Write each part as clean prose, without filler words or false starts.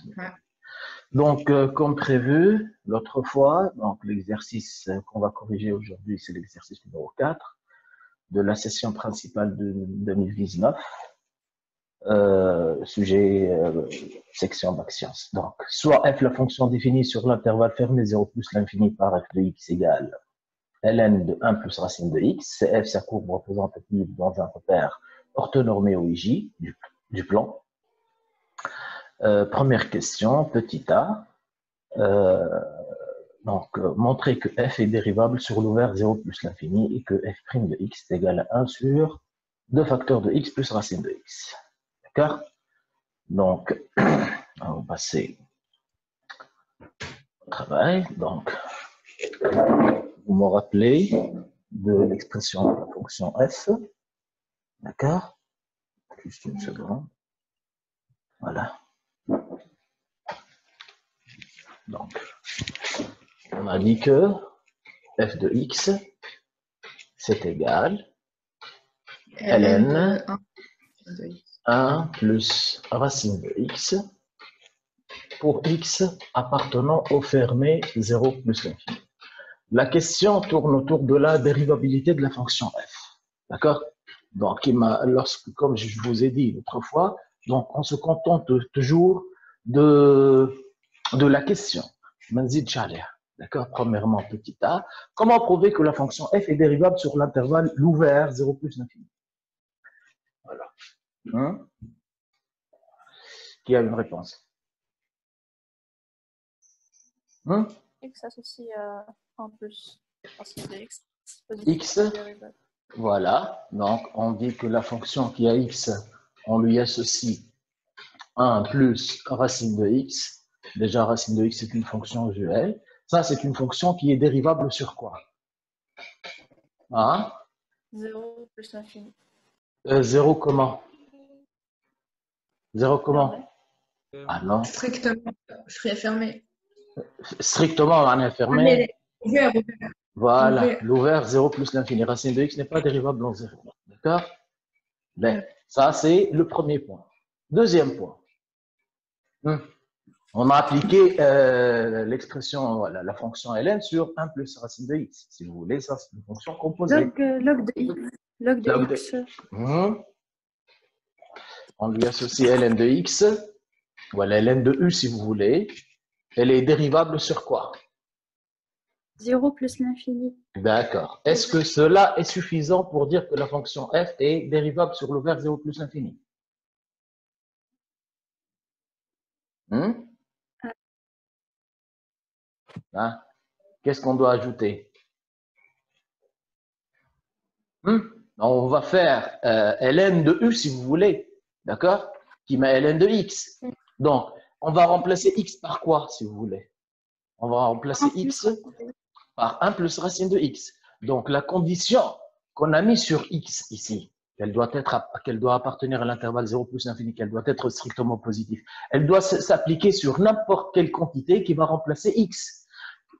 Ouais. Donc, comme prévu l'autre fois, donc l'exercice qu'on va corriger aujourd'hui, c'est l'exercice numéro 4 de la session principale de 2019, sujet section bac sciences. Donc, soit f la fonction définie sur l'intervalle fermé 0 plus l'infini par f de x égale ln de 1 plus racine de x, c'est f sa courbe représentative dans un repère orthonormé au IJ du plan. Première question, petit a. Donc, montrer que f est dérivable sur l'ouvert 0 plus l'infini et que f' de x est égal à 1 sur 2 facteurs de x plus racine de x. D'accord? Donc, on va passer au travail. Donc, vous me rappelez de l'expression de la fonction f. D'accord? Juste une seconde. Voilà. Donc, on a dit que f de x, c'est égal ln 1 plus racine de x pour x appartenant au fermé 0 plus l'infini. La question tourne autour de la dérivabilité de la fonction f. D'accord? Donc, comme je vous ai dit l'autre fois, donc on se contente toujours de la question. D'accord? Premièrement, petit a. Comment prouver que la fonction f est dérivable sur l'intervalle l'ouvert 0 plus l'infini? Voilà. Qui a une réponse? X associe à 1 plus racine de x. X, voilà. Donc, on dit que la fonction qui a x, on lui associe 1 plus racine de x. Déjà, racine de x, c'est une fonction usuelle. Ça, c'est une fonction qui est dérivable sur quoi? 0 plus l'infini. 0 comment? 0 comment? Ah non. Strictement fermé. Strictement, on est fermé. Ouvert. Voilà, l'ouvert 0 plus l'infini. Racine de x n'est pas dérivable en 0. D'accord? Ben, ça, c'est le premier point. Deuxième point. On a appliqué l'expression, voilà, la fonction ln sur 1 plus racine de x. Si vous voulez, ça, c'est une fonction composée. Log de x. Log de x. On lui associe ln de x, voilà, ln de u si vous voulez. Elle est dérivable sur quoi? 0 plus l'infini. D'accord. Est-ce que cela est suffisant pour dire que la fonction f est dérivable sur l'ouvert 0 plus l'infini? Qu'est-ce qu'on doit ajouter? On va faire ln de u si vous voulez, d'accord? Qui met ln de x. Donc, on va remplacer x par quoi si vous voulez? On va remplacer x par 1 plus racine de x. Donc, la condition qu'on a mise sur x ici, qu'elle doit appartenir à l'intervalle 0 plus l'infini, qu'elle doit être strictement positive, elle doit s'appliquer sur n'importe quelle quantité qui va remplacer x.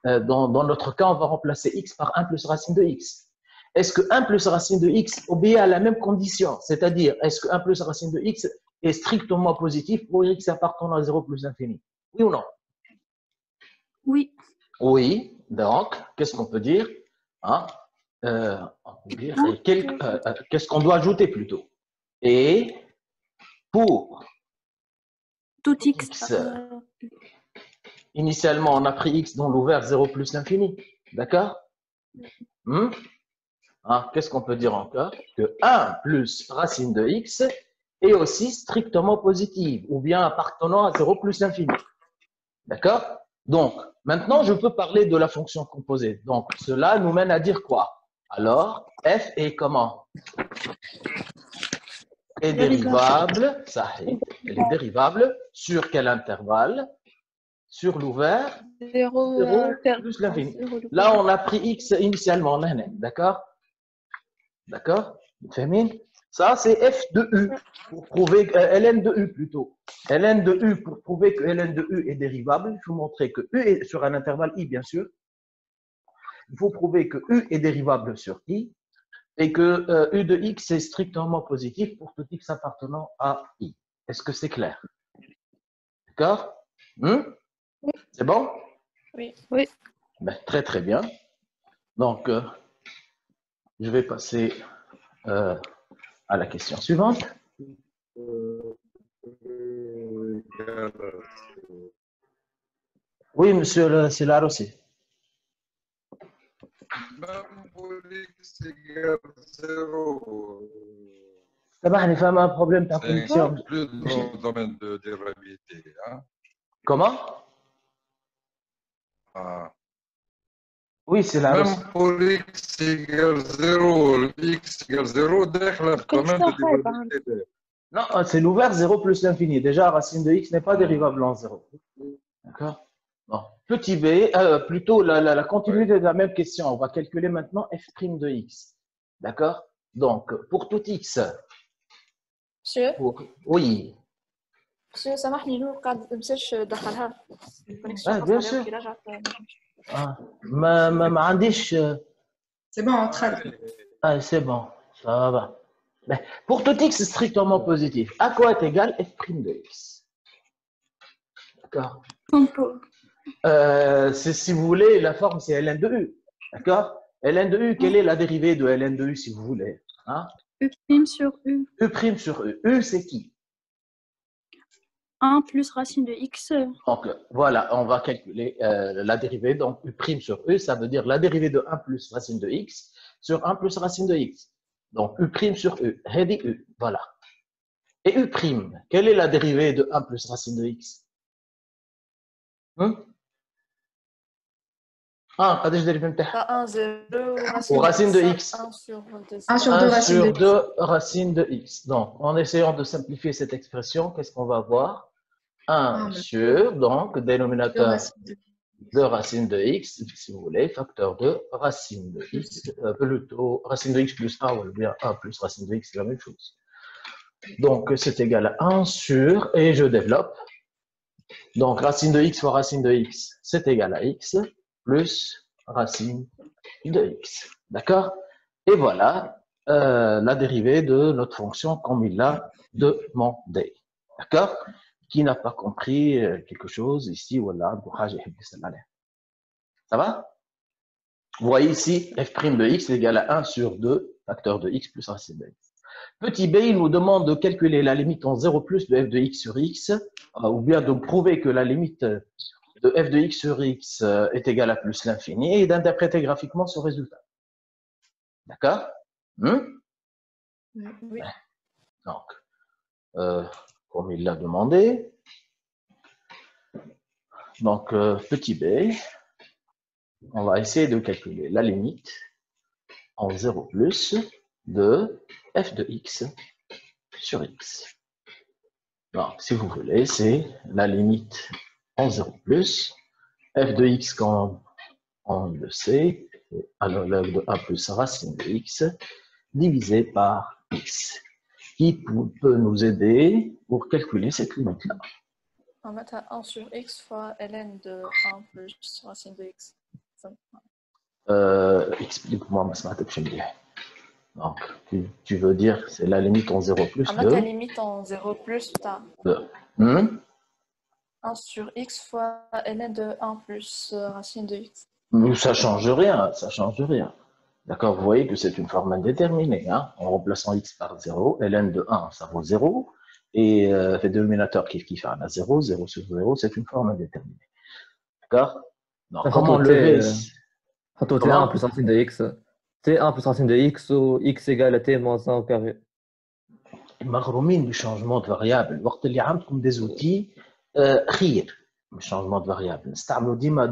Dans notre cas, on va remplacer x par 1 plus racine de x. Est-ce que 1 plus racine de x obéit à la même condition? C'est-à-dire, est-ce que 1 plus racine de x est strictement positif pour x appartenant à 0 plus l'infini? Oui ou non? Oui. Oui. Donc, qu'est-ce qu'on peut dire? Qu'est-ce qu'on doit ajouter plutôt? Et pour tout x. Initialement, on a pris x dans l'ouvert 0 plus l'infini. D'accord? Qu'est-ce qu'on peut dire encore? Que 1 plus racine de x est aussi strictement positive, ou bien appartenant à 0 plus l'infini. D'accord? Donc, maintenant, je peux parler de la fonction composée. Donc, cela nous mène à dire quoi? Alors, f est comment? Est dérivable, elle est dérivable sur quel intervalle? Sur l'ouvert 0 plus l'infini. Là, on a pris x initialement, d'accord? D'accord? Ça, c'est f de u, pour prouver ln de u plutôt. Ln de u, pour prouver que ln de u est dérivable, il faut montrer que u est sur un intervalle i, bien sûr. Il faut prouver que u est dérivable sur i et que u de x est strictement positif pour tout x appartenant à i. Est-ce que c'est clair? D'accord? Hmm? C'est bon? Oui. Oui. Ben, très très bien. Donc, je vais passer à la question suivante. Oui, monsieur, c'est là aussi. Même pour x égale 0, سامحني فما un problème de ça connexion. inclut plus dans le domaine de dérivabilité. Hein? Comment? Ah. Oui, c'est la Russie. Même pour x égale 0, x égale 0, داخله في كنت domaine de خايبة dérivabilité. Non, c'est l'ouvert 0 plus l'infini. Déjà, racine de x n'est pas dérivable en 0. D'accord? Bon. Petit b, plutôt la continuité de la même question. On va calculer maintenant f' de x. D'accord? Donc, pour tout x, Monsieur, oui, monsieur, سامحني نور قاعد مشاش دخلها الكونيكسيون ah, قطع bien عليها sûr. وكي رجعت ما نجمش. Ah, ما عنديش. C'est bon, on traite. Ah, c'est bon, ça va. Ben, pour tout x strictement positif, à quoi est égal f' de x? D'accord? Si vous voulez, la forme c'est ln de u. D'accord? Ln de u, quelle est la dérivée de ln de u si vous voulez? Hein? U' sur U. U' sur u. U, c'est qui? 1 plus racine de x. Donc, voilà, on va calculer la dérivée. Donc, U' sur U, ça veut dire la dérivée de 1 plus racine de x sur 1 plus racine de x. Donc, U' sur U. Hedi U. Voilà. Et U', quelle est la dérivée de 1 plus racine de x? Ah, قداش dérivée نتاعها؟ 1 0 ورacine de x. 1 sur 2. 1 sur 2 1 racine de sur x. 2 racine de x. Donc, en essayant de simplifier cette expression, qu'est-ce qu'on va avoir? 1 sur, donc, Deux dénominateur racines de de racine de x, si vous voulez, facteur de racine de x, plutôt racine de x plus 1 ou bien 1 plus racine de x, c'est la même chose. Donc, c'est égal à 1 sur, et je développe. Donc, racine de x fois racine de x, c'est égal à x plus racine de x. D'accord? Et voilà la dérivée de notre fonction comme il l'a demandé. D'accord? Qui n'a pas compris quelque chose ici, voilà, ça va? Vous voyez ici, f' de x est égal à 1 sur 2, facteur de x plus racine de x. Petit b, il nous demande de calculer la limite en 0 plus de f de x sur x, ou bien de prouver que la limite de f de x sur x est égale à plus l'infini, et d'interpréter graphiquement ce résultat. D'accord? Oui. Donc, comme il l'a demandé, donc petit b, on va essayer de calculer la limite en 0 plus de f de x sur x. Donc, si vous voulez, c'est la limite en 0 plus f de x, comme on le sait, analogue de 1 plus racine de x, divisé par x, qui peut nous aider pour calculer cette limite-là. On va mettre 1 sur x fois ln de 1 plus racine de x. Explique-moi, ma donc, tu veux dire c'est la limite en 0 plus On va mettre la de... limite en 0 plus de 1 sur x fois ln de 1 plus racine de x. Ça change rien, ça change rien. D'accord, vous voyez que c'est une forme indéterminée. Hein? En remplaçant x par 0, ln de 1, ça vaut 0. Et le dénominateur qui fait un à 0, 0 sur 0, c'est une forme indéterminée. D'accord? Donc, comment lever... خطوة T1 plus racine de x. T1 plus racine de x ou x égale à t moins 1 au carré. مغرومين du changement de variable. وقت اللي عندكم des outils خير. Le changement de variable.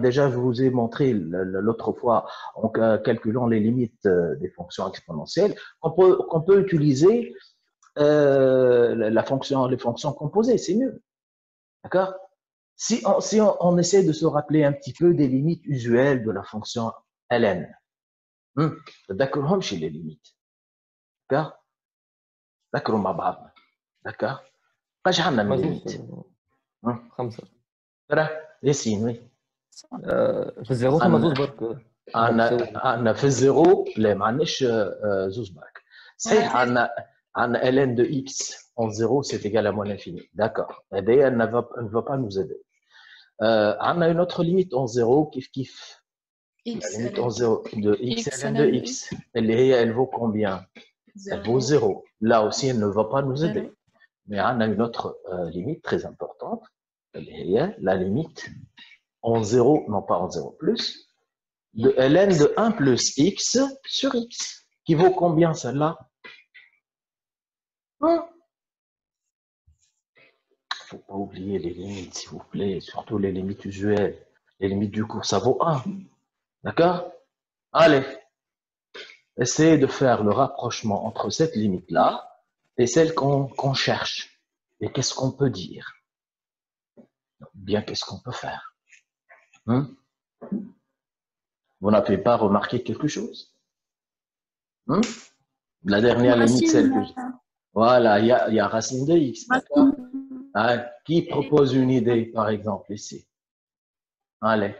Déjà, je vous ai montré l'autre fois en calculant les limites des fonctions exponentielles qu'on peut utiliser les fonctions composées, c'est mieux. D'accord? Si on essaie de se rappeler un petit peu des limites usuelles de la fonction ln, d'accord, chez les limites. D'accord? D'accord, ma بعض. D'accord? قاش عندنا من ليميت؟ 5 ياسين وي. في الزيرو ثم زوز برك. عندنا في الزيرو لا ما عندناش زوز برك. صحيح عندنا ln de x en 0 c'est égal à moins l'infini. D'accord. هذايا ne va pas nous aider. On a une autre limite en 0 kif. La X, limite en 0 de x ln de x. Elle vaut combien? Elle vaut 0. Là aussi, elle ne va pas nous aider. Mais on a une autre limite très importante. La limite en 0, non pas en 0 plus, de ln de 1 plus x sur x. Qui vaut combien celle-là? Il ne faut pas oublier les limites, s'il vous plaît, surtout les limites usuelles. Les limites du cours, ça vaut 1. D'accord? Allez, essayez de faire le rapprochement entre cette limite-là et celle qu'on cherche. Et qu'est-ce qu'on peut dire? Bien, qu'est-ce qu'on peut faire? Vous n'avez pas remarqué quelque chose? La dernière limite, celle que j'ai. Voilà, il y a racine de x, d'accord? Qui propose une idée, par exemple, ici? Allez.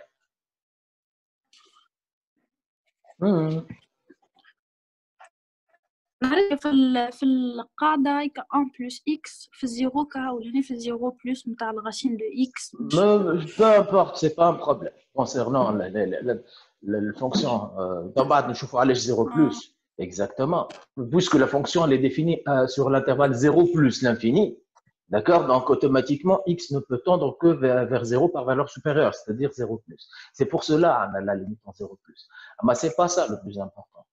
في القاعدة 1 plus x في 0 كهولاني في 0 plus متاع الغاشين de x. Peu importe, c'est pas un problème. Concernant la fonction, d'abord, nous chauffons à 0 plus. Exactement. Puisque la fonction, elle est définie sur l'intervalle 0 plus l'infini. D'accord? Donc, automatiquement, x ne peut tendre que vers 0 par valeur supérieure, c'est-à-dire 0 plus. C'est pour cela, on a la limite en 0 plus. Mais c'est pas ça le plus important.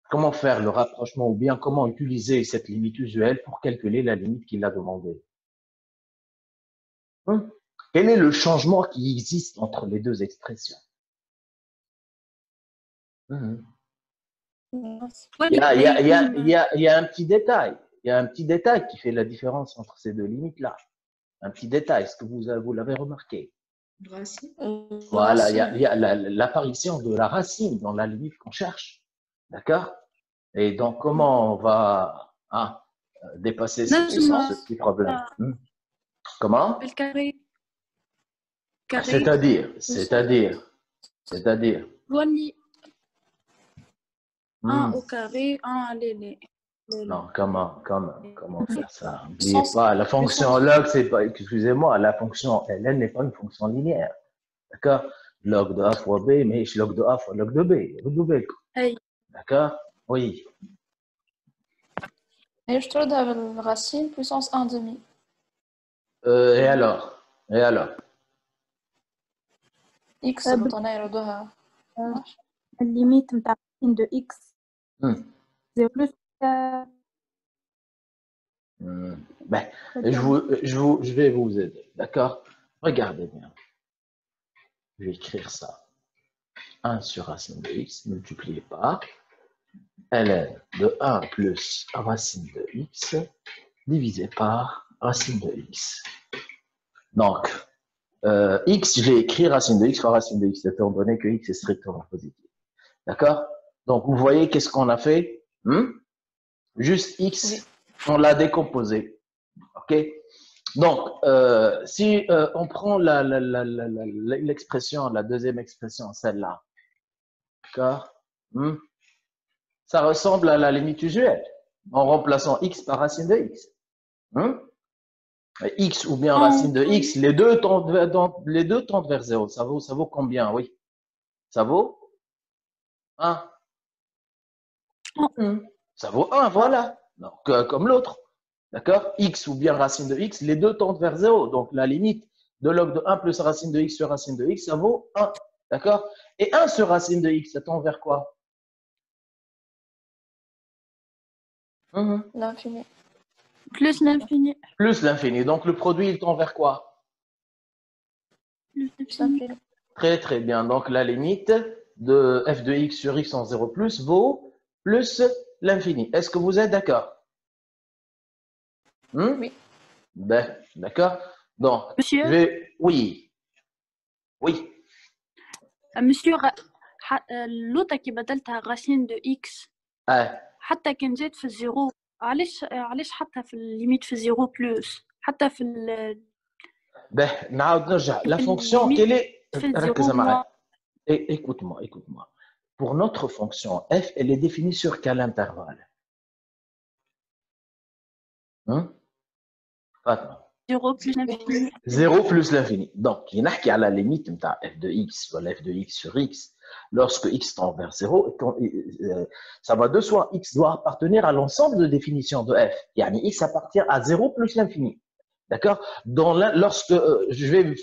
Comment faire le rapprochement ou bien comment utiliser cette limite usuelle pour calculer la limite qu'il a demandée? Quel est le changement qui existe entre les deux expressions? Il y a un petit détail. Il y a un petit détail qui fait la différence entre ces deux limites-là. Un petit détail, est-ce que vous l'avez remarqué? Racine. Voilà, il y a l'apparition de la racine dans la limite qu'on cherche. D'accord? Et donc, comment on va dépasser ce petit problème? Comment? Le carré. C'est-à-dire. Voilà. 1 au carré, 1 à l'ailé. Non, comment faire ça? N'oubliez pas, la fonction log, c'est pas, excusez-moi, la fonction ln n'est pas une fonction linéaire. D'accord? Log de a fois b, mais je log de a fois log de b. D'accord? Oui. Et je trouve la racine puissance 1 demi. Et alors? X بطنيرة دوها. limite متاع de x 0 plus. Ben, je vais vous aider, d'accord? Regardez bien. Je vais écrire ça. 1 sur racine de x multiplié par ln de 1 plus racine de x divisé par racine de x. Donc, x, j'ai écrit racine de x fois racine de x, étant donné que x est strictement positif. D'accord? Donc, vous voyez qu'est-ce qu'on a fait? Juste x, on l'a décomposé. OK? Donc, si on prend l'expression, la deuxième expression, celle-là, d'accord? Ça ressemble à la limite usuelle, en remplaçant x par racine de x. X ou bien racine de x, les deux tendent vers 0. Ça vaut combien? Oui. Ça vaut 1. Ça vaut 1, voilà. Donc, comme l'autre. D'accord? X ou bien racine de x, les deux tendent vers 0. Donc, la limite de log de 1 plus racine de x sur racine de x, ça vaut 1. D'accord? Et 1 sur racine de x, ça tend vers quoi? L'infini. Plus l'infini. Plus l'infini. Donc, le produit, il tend vers quoi? Plus l'infini. Très, très bien. Donc, la limite de f de x sur x en 0 plus vaut plus l'infini. Est-ce que vous êtes d'accord? Oui. Ben, d'accord. Donc, Monsieur? Oui. Monsieur, l'autre qui بدلتها racine de x حتى كان جات في الزيرو علاش حطها في الليميت في 0 بلس حتى في Ben, نعاود نرجع. La fonction, quelle est? ركز معايا. Écoute-moi. Pour notre fonction f, elle est définie sur quel intervalle? Fatma. 0 plus l'infini. 0 plus l'infini. Donc, il y a la limite de f de x, ou f de x sur x. Lorsque x tend vers 0, ça va de soi. X doit appartenir à l'ensemble de définitions de f. Yani x appartient à 0 plus l'infini. D'accord? Lorsque je vais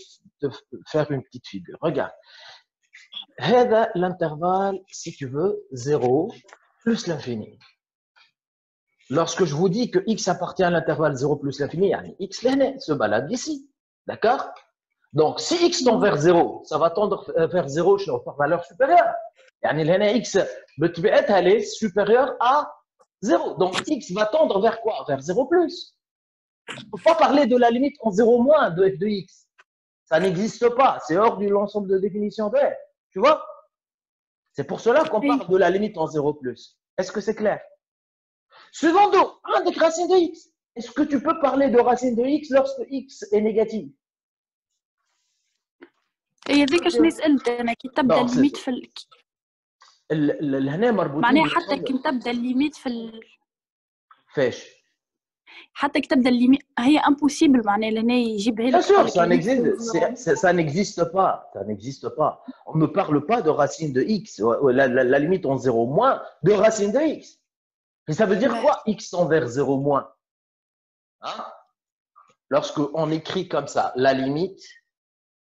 te faire une petite figure. Regarde. L'intervalle, si tu veux, 0 plus l'infini. Lorsque je vous dis que x appartient à l'intervalle 0 plus l'infini, x se balade ici. D'accord? Donc, si x tend vers 0, ça va tendre vers 0 par valeur supérieure. X elle est supérieure à 0. Donc, x va tendre vers quoi? Vers 0 plus. Il ne faut pas parler de la limite en 0 moins de f de x. Ça n'existe pas. C'est hors de l'ensemble de définition de f. Tu vois? C'est pour cela qu'on parle de la limite en 0 plus. Est-ce que c'est clair? Secondo, avec racine de x. Est-ce que tu peux parler de racine de x lorsque x est négatif? هي هذيك شنو سألت أنا كي تبدا الليميت في هنا مربوطين معناها حتى كي تبدا الليميت في فاش؟ حتى كي تبدا الليميت هي امبوسيبل معناها لهنا يجيبها لك. Bien sûr, ça n'existe pas. Ça n'existe pas. On ne parle pas de racine de x. La limite en 0 moins de racine de x. Et ça veut dire quoi, x tend vers 0 moins? Hein? Lorsqu'on écrit comme ça, la limite,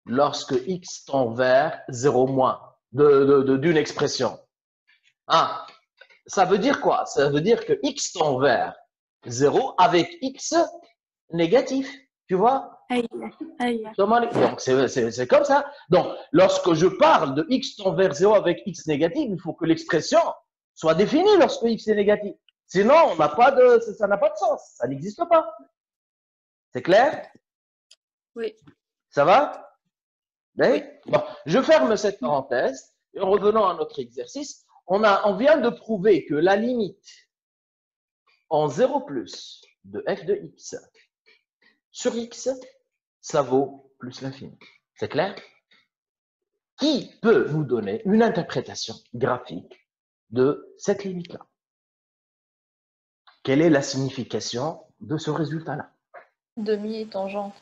lorsque x tend vers 0 moins d'une expression. Hein? Ça veut dire quoi? Ça veut dire que x tend vers 0 avec x négatif. Tu vois? Donc, c'est comme ça. Donc, lorsque je parle de x tend vers 0 avec x négatif, il faut que l'expression soit définie lorsque x est négatif. Sinon, ça n'a pas de sens. Ça n'existe pas. C'est clair? Oui. Ça va? Oui. Bon, je ferme cette parenthèse et en revenant à notre exercice, on vient de prouver que la limite en 0 plus de f de x sur x, ça vaut plus l'infini. C'est clair? Qui peut nous donner une interprétation graphique de cette limite-là? Quelle est la signification de ce résultat-là? Demi-tangente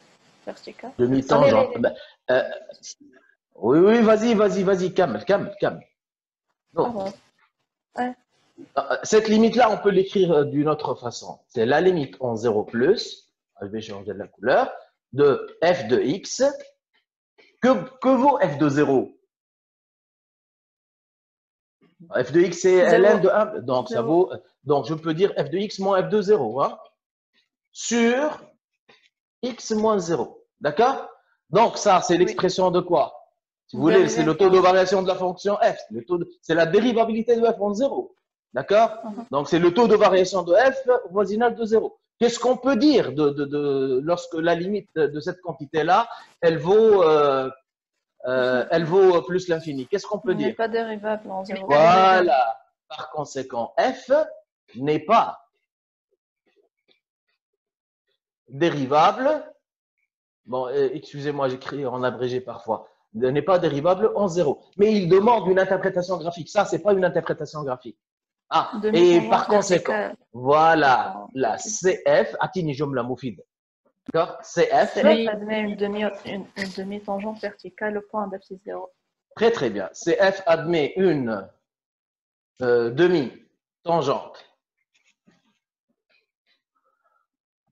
verticale. Demi-tangente. Oui, vas-y, calme. Non. Ouais. Cette limite-là, on peut l'écrire d'une autre façon. C'est la limite en 0 plus, je vais changer la couleur, de f de x. Que vaut f de 0? F de x, c'est ln de 1. Donc, ça vaut. Donc, je peux dire f de x moins f de 0. Hein, sur x moins 0. D'accord? Donc, ça, c'est l'expression de quoi? Si vous voulez, c'est le taux de variation de la fonction f. C'est la dérivabilité de f en 0. D'accord? Donc, c'est le taux de variation de f au voisinage de 0. Qu'est-ce qu'on peut dire lorsque la limite de cette quantité-là, elle vaut plus l'infini? Qu'est-ce qu'on peut dire? Il n'est pas dérivable en 0. Voilà. Par conséquent, f n'est pas dérivable. Bon, excusez-moi, j'écris en abrégé parfois. N'est pas dérivable en 0. Mais il demande une interprétation graphique. Ça, c'est pas une interprétation graphique. Ah, et par conséquent, voilà, la CF, atini jumla moufid. D'accord? CF admet une demi-tangente verticale au point d'abscisse 0. Très bien. CF admet une demi-tangente.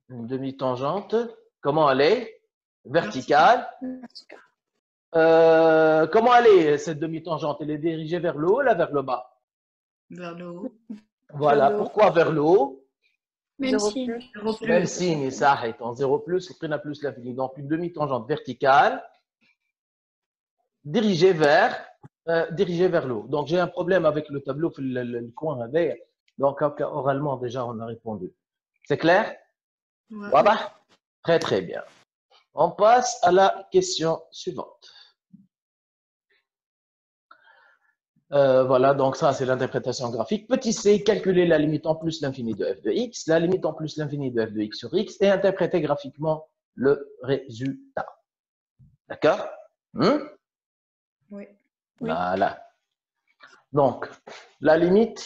Une demi-tangente. Comment elle est? Verticale. Comment elle est, cette demi-tangente? Elle est dirigée vers le haut ou vers le bas? Vers le haut. Voilà. Pourquoi vers le haut? Même si. Même signe, ça est en 0 plus, on plus l'infini. Donc, une demi-tangente verticale dirigée vers le haut. Donc, j'ai un problème avec le tableau, le coin là. Donc, oralement, déjà, on a répondu. C'est clair? Ouais. Voilà. Très bien. On passe à la question suivante. Voilà, donc ça, c'est l'interprétation graphique. Petit c, calculer la limite en plus l'infini de f de x, la limite en plus l'infini de f de x sur x et interpréter graphiquement le résultat. D'accord? Oui. Voilà. Donc, la limite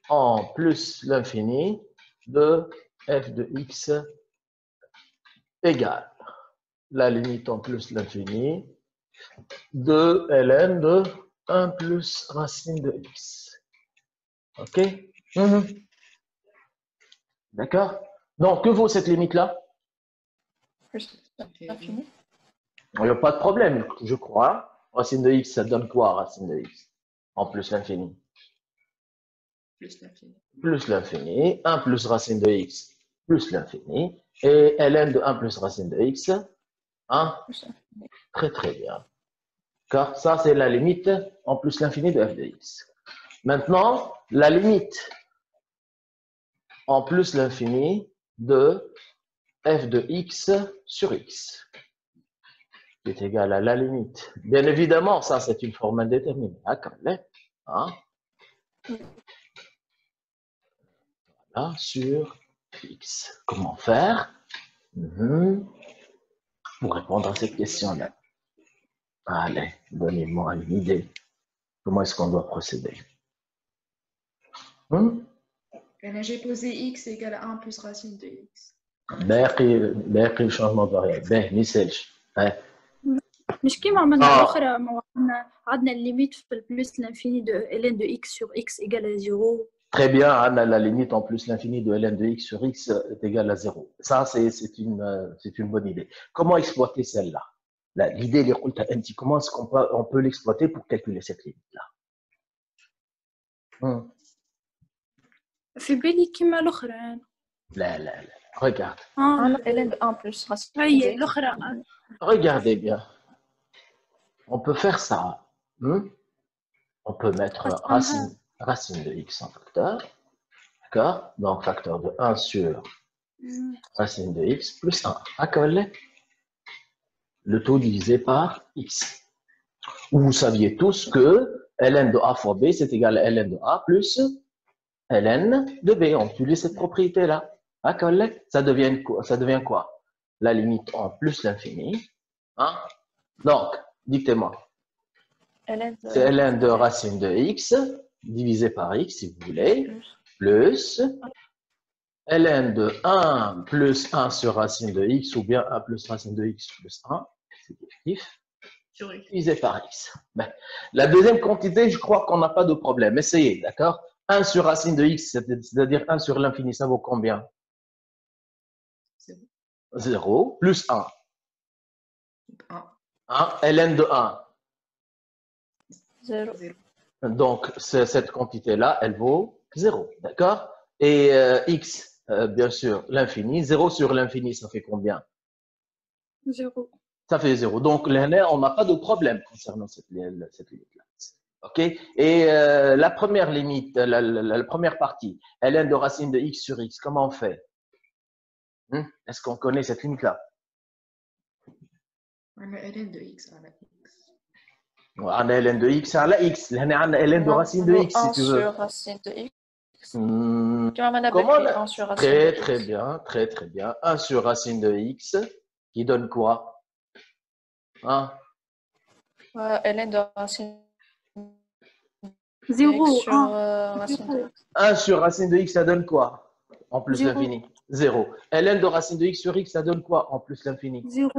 en plus l'infini de f de x égale la limite en plus l'infini de ln de 1 plus racine de x. OK? D'accord? Donc, que vaut cette limite-là? Plus l'infini. Il n'y a pas de problème, je crois. Racine de x, ça donne quoi, racine de x? En plus l'infini. Plus l'infini. Plus l'infini. 1 plus racine de x plus l'infini. Et ln de 1 plus racine de x. Hein? Très, très bien. Car ça, c'est la limite en plus l'infini de f de x. Maintenant, la limite en plus l'infini de f de x sur x qui est égal à la limite. Bien évidemment, ça, c'est une formule déterminée. Hein? Voilà, sur x. Comment faire pour répondre à cette question-là? Allez, donnez-moi une idée. Comment est-ce qu'on doit procéder? J'ai posé x égale à 1 plus racine de x. باقي changement de variable. باهي نسالش. مش كيما عملنا الأخرى عندنا الليميت في البلس l'infini de ln de x sur x égale à 0. Très bien, la limite en plus l'infini de ln de x sur x est égale à 0. Ça, c'est une bonne idée. Comment exploiter celle-là? L'idée, comment est-ce qu'on peut l'exploiter pour calculer cette limite-là? في بالي كيما الأخرى. لا. Regarde. ln de 1 plus racine هي de x. الأخرى. Regardez bien. On peut faire ça. On peut mettre racine de x en facteur. D'accord? Donc, facteur de 1 sur racine de x plus 1. D'accord? Le tout divisé par x. Vous saviez tous que ln de a fois b, c'est égal à ln de a plus ln de b. On utilise cette propriété-là. D'accord? Ça devient quoi? La limite en plus l'infini. Hein? Donc, dictez-moi. C'est ln de racine de x divisé par x, si vous voulez, plus ln de 1 plus 1 sur racine de x, ou bien 1 plus racine de x plus 1, c'est effectif, divisé par x. Ben, la deuxième quantité, je crois qu'on n'a pas de problème. Essayez, d'accord? 1 sur racine de x, c'est-à-dire 1 sur l'infini, ça vaut combien? 0 plus 1. 1. Ln de 1. 0. Donc, cette quantité-là, elle vaut 0. D'accord? Et x, bien sûr, l'infini. 0 sur l'infini, ça fait combien? 0. Ça fait 0. Donc, là, on n'a pas de problème concernant cette limite-là. OK? Et la première limite, la première partie, ln de racine de x sur x, comment on fait? Est-ce qu'on connaît cette limite-là? On a ln de x à la x. On a ln de x à la x. On a ln de racine de x, si tu veux. 1 sur racine de x. Comment? 1 sur racine de x. Très bien, très bien. 1 sur racine de x, qui donne quoi? Hein? ln de racine 0. sur racine de x. 1 sur racine de x, ça donne quoi? En plus l'infini. 0. ln de racine de x sur x, ça donne quoi? En plus l'infini. 0.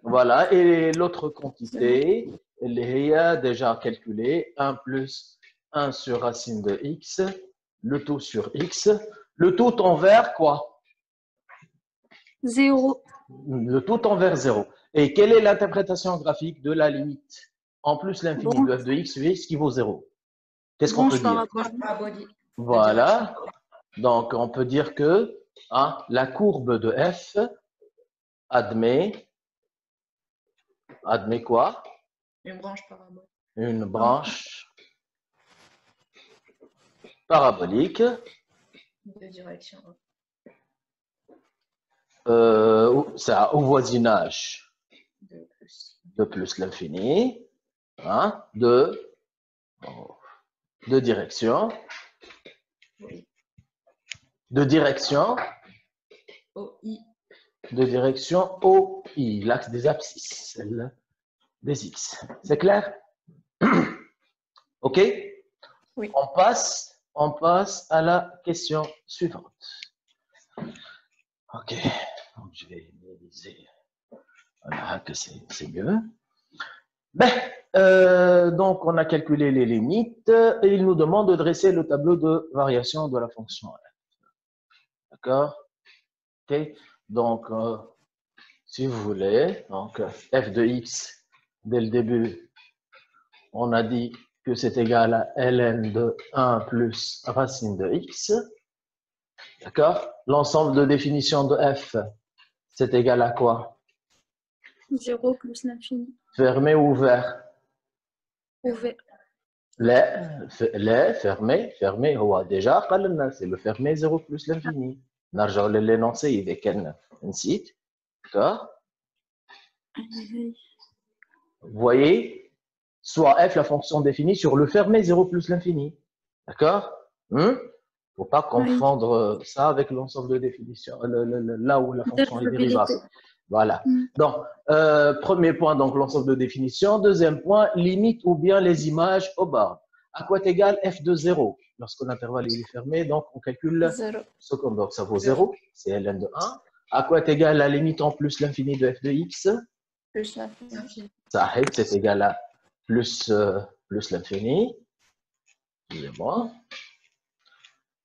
Voilà. Et l'autre quantité, elle est déjà calculée. 1 plus 1 sur racine de x, le tout sur x. Le tout envers quoi? 0. Le tout envers 0. Et quelle est l'interprétation graphique de la limite en plus l'infini de f de x sur x qui vaut 0? Qu'est-ce qu'on peut dire? Voilà. Donc, on peut dire que la courbe de f admet quoi? Une branche parabolique. Une branche parabolique. De direction. Ça au voisinage de plus l'infini, de direction. Oui. De direction OI. De direction OI, l'axe des abscisses, celle des X. C'est clair? OK? Oui. On passe à la question suivante. OK. Donc, je vais Voilà, que c'est mieux. Ben, donc, on a calculé les limites et il nous demande de dresser le tableau de variation de la fonction f. D'accord? Ok. Donc, si vous voulez, donc f de x, dès le début, on a dit que c'est égal à ln de 1 plus racine de x. D'accord? L'ensemble de définition de f, c'est égal à quoi? 0 plus l'infini. Fermé ou ouvert? Ouvert. Les, fermé, fermé, déjà, c'est le fermé 0 plus l'infini. Narja l'énoncé, il est quel site. D'accord? Vous voyez? Soit f, la fonction définie sur le fermé 0 plus l'infini. D'accord? Il ne faut pas confondre ça avec l'ensemble de définition, là où la fonction est dérivable. Voilà. Donc, premier point, donc l'ensemble de définition. Deuxième point, limite ou bien les images aux barres. À quoi est égal f de 0? Lorsque l'intervalle est fermé, donc on calcule 0. seconde. Donc ça vaut 0, c'est ln de 1. À quoi est égal la limite en plus l'infini de f de x? Plus l'infini. Ça, c'est égal à plus l'infini. Excusez-moi.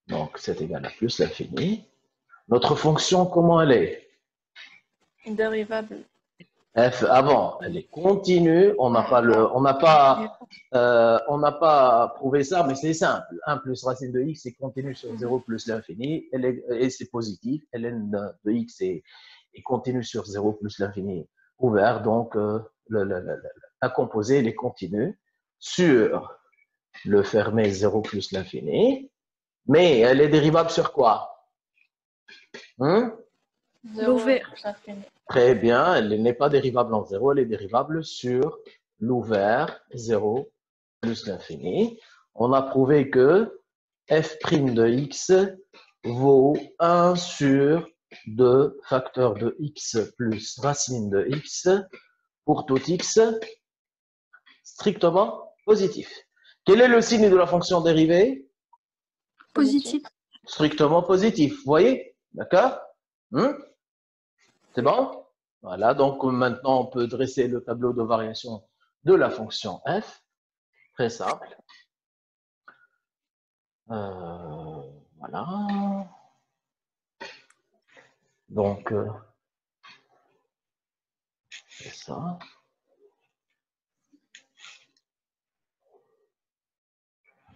Donc c'est égal à plus l'infini. Notre fonction, comment elle est? Dérivable. F avant, elle est continue. On n'a pas prouvé ça, mais c'est simple. 1 plus racine de x est continue sur 0 plus l'infini. Et c'est positif. ln de x est continue sur 0 plus l'infini ouvert. Donc, la composée, elle est continue sur le fermé 0 plus l'infini. Mais elle est dérivable sur quoi? L'ouvert. Très bien, elle n'est pas dérivable en 0, elle est dérivable sur l'ouvert 0 plus l'infini. On a prouvé que f' de x vaut 1 sur 2 facteur de x plus racine de x pour tout x strictement positif. Quel est le signe de la fonction dérivée? Positif. Strictement positif, vous voyez? D'accord? C'est bon? Voilà, donc maintenant on peut dresser le tableau de variation de la fonction f. Très simple. Voilà. Donc, c'est ça.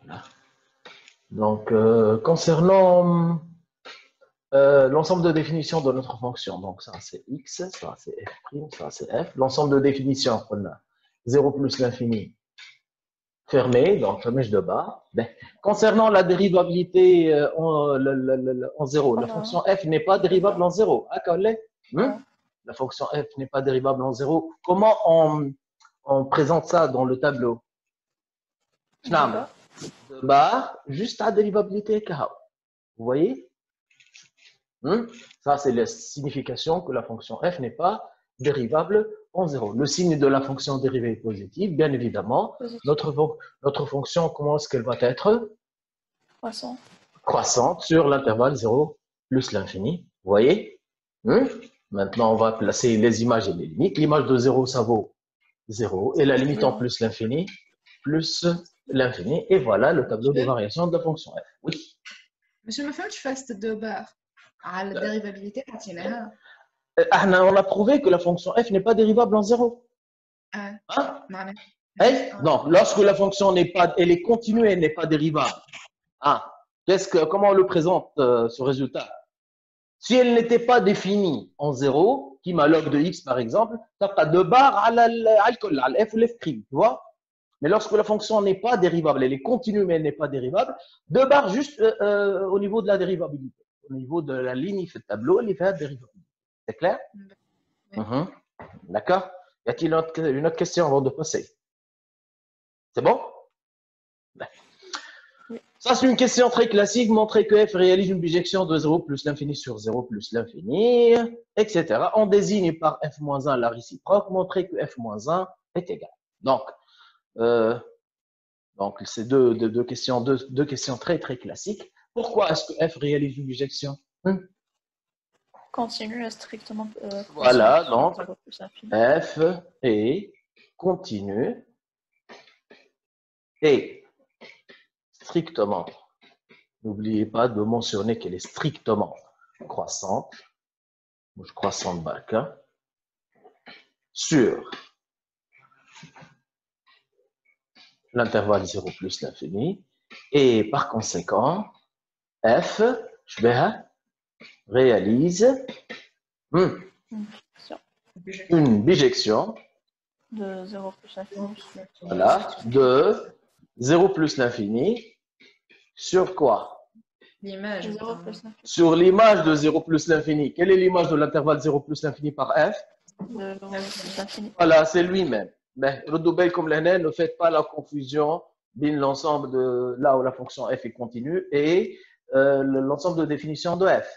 Voilà. Donc, concernant l'ensemble de définition de notre fonction, donc ça c'est x, ça c'est f', ça c'est f. L'ensemble de définition, on a 0 plus l'infini fermé, donc fermé de bas. Ben, concernant la dérivabilité en 0, la fonction f n'est pas dérivable en 0. La fonction f n'est pas dérivable en 0. Comment on présente ça dans le tableau? De bas, juste à dérivabilité KH. Vous voyez? Ça, c'est la signification que la fonction f n'est pas dérivable en 0. Le signe de la fonction dérivée est positif, bien évidemment. Notre fonction, comment est-ce qu'elle va être? Croissante. Croissante sur l'intervalle 0 plus l'infini. Vous voyez? Maintenant, on va placer les images et les limites. L'image de 0, ça vaut 0. Et la limite en plus l'infini, plus l'infini. Et voilà le tableau de variation de la fonction f. Oui. Monsieur, tu fais deux barres. La dérivabilité, on a prouvé que la fonction f n'est pas dérivable en 0. Donc, lorsque la fonction elle est continue, elle n'est pas dérivable. Comment on le présente, ce résultat? Si elle n'était pas définie en 0, qui m'a log de x par exemple, tu as 2 barres à f ou l'f', tu vois? Mais lorsque la fonction n'est pas dérivable, elle est continue mais elle n'est pas dérivable, 2 barres juste au niveau de la dérivabilité. Au niveau de la ligne fait tableau, elle fait dérivabilité. C'est clair? D'accord? Y a-t-il une autre question avant de passer? C'est bon? Ça, c'est une question très classique. Montrer que f réalise une bijection de 0 plus l'infini sur 0 plus l'infini, etc. On désigne par f-1 la réciproque. Montrer que f-1 est égal. Donc c'est deux questions très, très classiques. Pourquoi est-ce que f réalise une bijection? Continue est strictement. Voilà, donc 0 plus infini. f est continue et strictement. N'oubliez pas de mentionner qu'elle est strictement croissante. Je croissante bac. Hein, sur l'intervalle 0 plus l'infini. Et par conséquent, f, je vais réalise une bijection De 0 plus infini. voilà, de 0 plus l'infini sur quoi? L'image. 0 plus infini. Sur l'image de 0 plus l'infini. Quelle est l'image de l'intervalle 0 plus l'infini par f? De 0 plus infini. Voilà, c'est lui-même. Mais Rodobel comme l'année, ne faites pas la confusion dans l'ensemble de là où la fonction f est continue et l'ensemble de définition de f.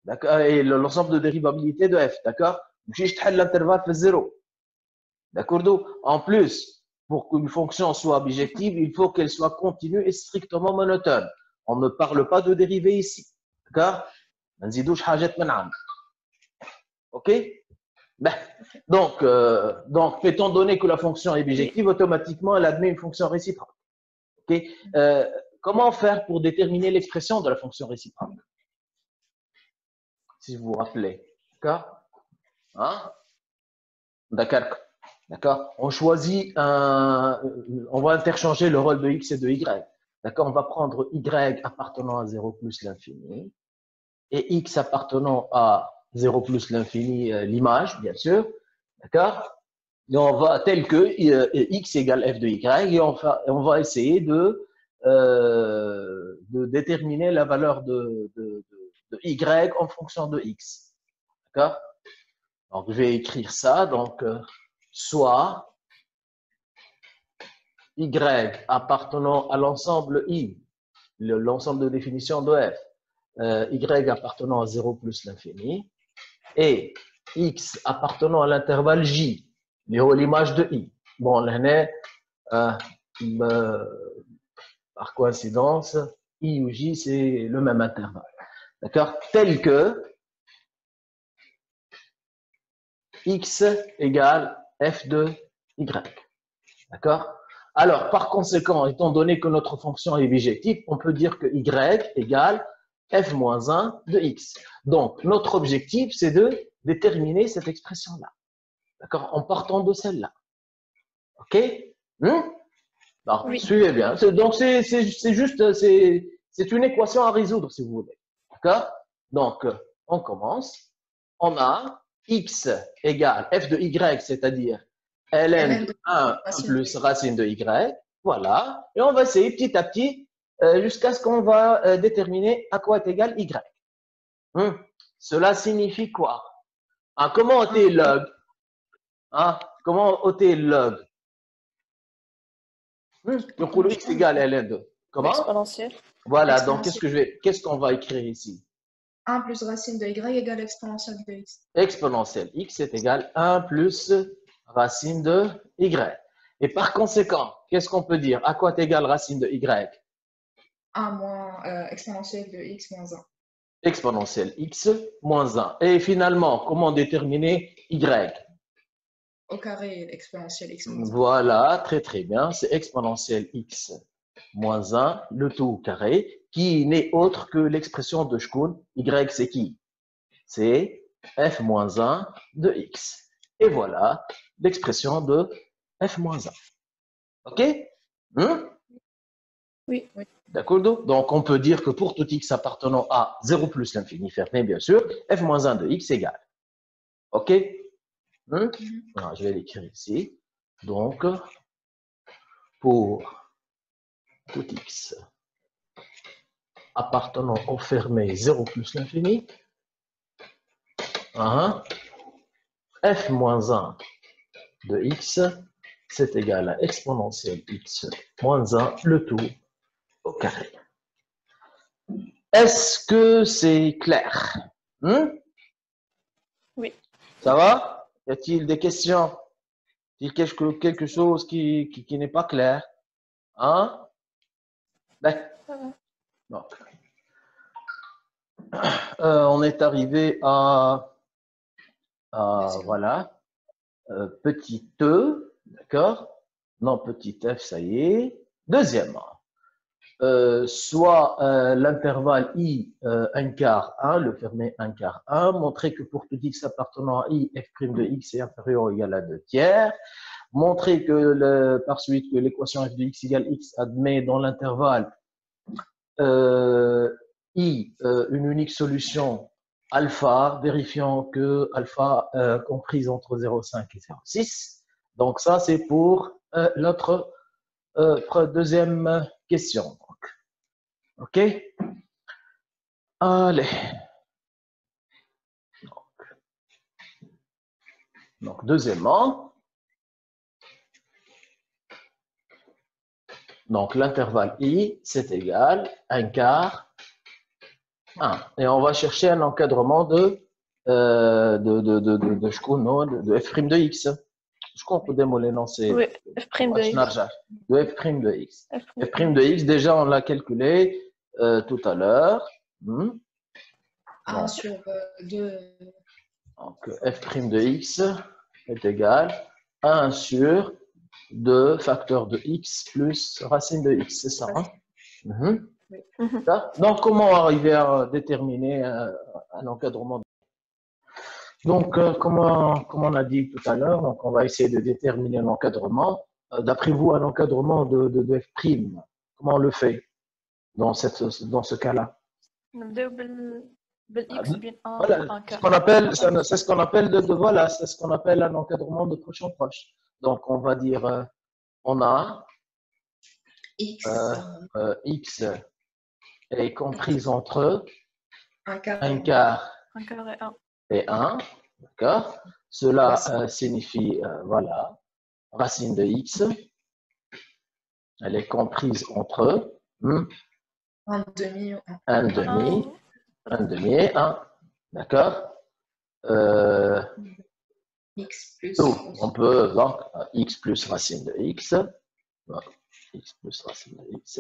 D'accord? Et l'ensemble de dérivabilité de f. D'accord? Juste l'intervalle fait 0. D'accord? En plus, pour qu'une fonction soit bijective, il faut qu'elle soit continue et strictement monotone. On ne parle pas de dérivée ici. D'accord? OK? Ben, donc, étant donné que la fonction est bijective, automatiquement, elle admet une fonction réciproque. Okay? Comment faire pour déterminer l'expression de la fonction réciproque? Si vous vous rappelez. D'accord? Hein? D'accord. D'accord? On choisit on va interchanger le rôle de x et de y. D'accord? On va prendre y appartenant à 0 plus l'infini et x appartenant à 0 plus l'infini, l'image, bien sûr. D'accord? Et on va, tel que x égale f de y, et on va essayer de déterminer la valeur de y en fonction de x. D'accord? Donc, je vais écrire ça. Donc, soit y appartenant à l'ensemble i, l'ensemble de définition de f, y appartenant à 0 plus l'infini, et x appartenant à l'intervalle j, l'image de i. Bon, là, par coïncidence, i ou j, c'est le même intervalle. D'accord? Tel que x égale f de y. D'accord? Alors, par conséquent, étant donné que notre fonction est bijective, on peut dire que y égale f-1 de x. Donc, notre objectif, c'est de déterminer cette expression-là. D'accord? En partant de celle-là. OK? Alors, Oui. suivez bien. Donc, c'est juste, c'est une équation à résoudre, si vous voulez. D'accord? Donc, on commence. On a x égale f de y, c'est-à-dire ln de 1 plus racine de y. Voilà. Et on va essayer petit à petit jusqu'à ce qu'on va déterminer à quoi est égal y. Cela signifie quoi? Comment ôter log? Comment ôter log? Donc, x égale ln de. Comment? Exponentielle. Voilà. Donc, qu'est-ce qu'on va écrire ici? 1 plus racine de y égale exponentielle de x. Exponentielle x est égal 1 plus racine de y. Et par conséquent, qu'est-ce qu'on peut dire? À quoi est égal racine de y? 1 moins exponentielle de x moins 1. Exponentielle x moins 1. Et finalement, comment déterminer y? Au carré exponentielle x moins 1. Voilà, très très bien. C'est exponentielle x moins 1, le tout au carré, qui n'est autre que l'expression de Shkoun. Y, c'est qui? C'est f moins 1 de x. Et voilà l'expression de f moins 1. OK? Oui. D'accord? Donc, on peut dire que pour tout x appartenant à 0 plus l'infini fermé, bien sûr, f moins 1 de x égale. OK? Alors, je vais l'écrire ici. Donc, pour tout x appartenant au fermé 0 plus l'infini, f moins 1 de x, c'est égal à exponentielle x moins 1, le tout au carré. Est-ce que c'est clair? Oui. Ça va? Y a-t-il des questions? Y a-t-il quelque chose qui n'est pas clair? Ben, Ça va. donc. On est arrivé à voilà, petit e, d'accord? Non, petit f, ça y est. Deuxièmement, soit l'intervalle i 1 quart 1, le fermé 1 quart 1, montrer que pour tout x appartenant à i, f' de x est inférieur ou égal à 2 tiers, montrer que par suite que l'équation f de x égale x admet dans l'intervalle i une unique solution alpha, vérifiant que alpha comprise entre 0,5 et 0,6. Donc ça, c'est pour notre deuxième question. Donc. OK? Allez. Donc deuxièmement, donc l'intervalle i, c'est égal à 1 quart 1. Et on va chercher un encadrement de f' de x. Je crois qu'on peut l'énoncer. Oui, f' de x. De f' de x. F' de x, déjà, on l'a calculé tout à l'heure. 1 sur 2. Donc, f' de x est égal à 1 sur 2 facteur de x plus racine de x. C'est ça, hein? Oui. Donc, comment arriver à déterminer un encadrement? Donc, comme on a dit tout à l'heure, donc on va essayer de déterminer l'encadrement. D'après vous, un encadrement de f', comment on le fait dans ce cas-là? Voilà, c'est ce qu'on appelle voilà, c'est ce qu'on appelle un encadrement de proche en proche. Donc, on va dire, on a X. X est comprise entre 1 quart. 1 quart et 1. D'accord? Cela signifie, voilà, racine de x. Elle est comprise entre 1 demi. 1 demi, 1 demi et 1. D'accord? X plus. On peut, donc, x plus racine de x. Donc, x plus racine de x.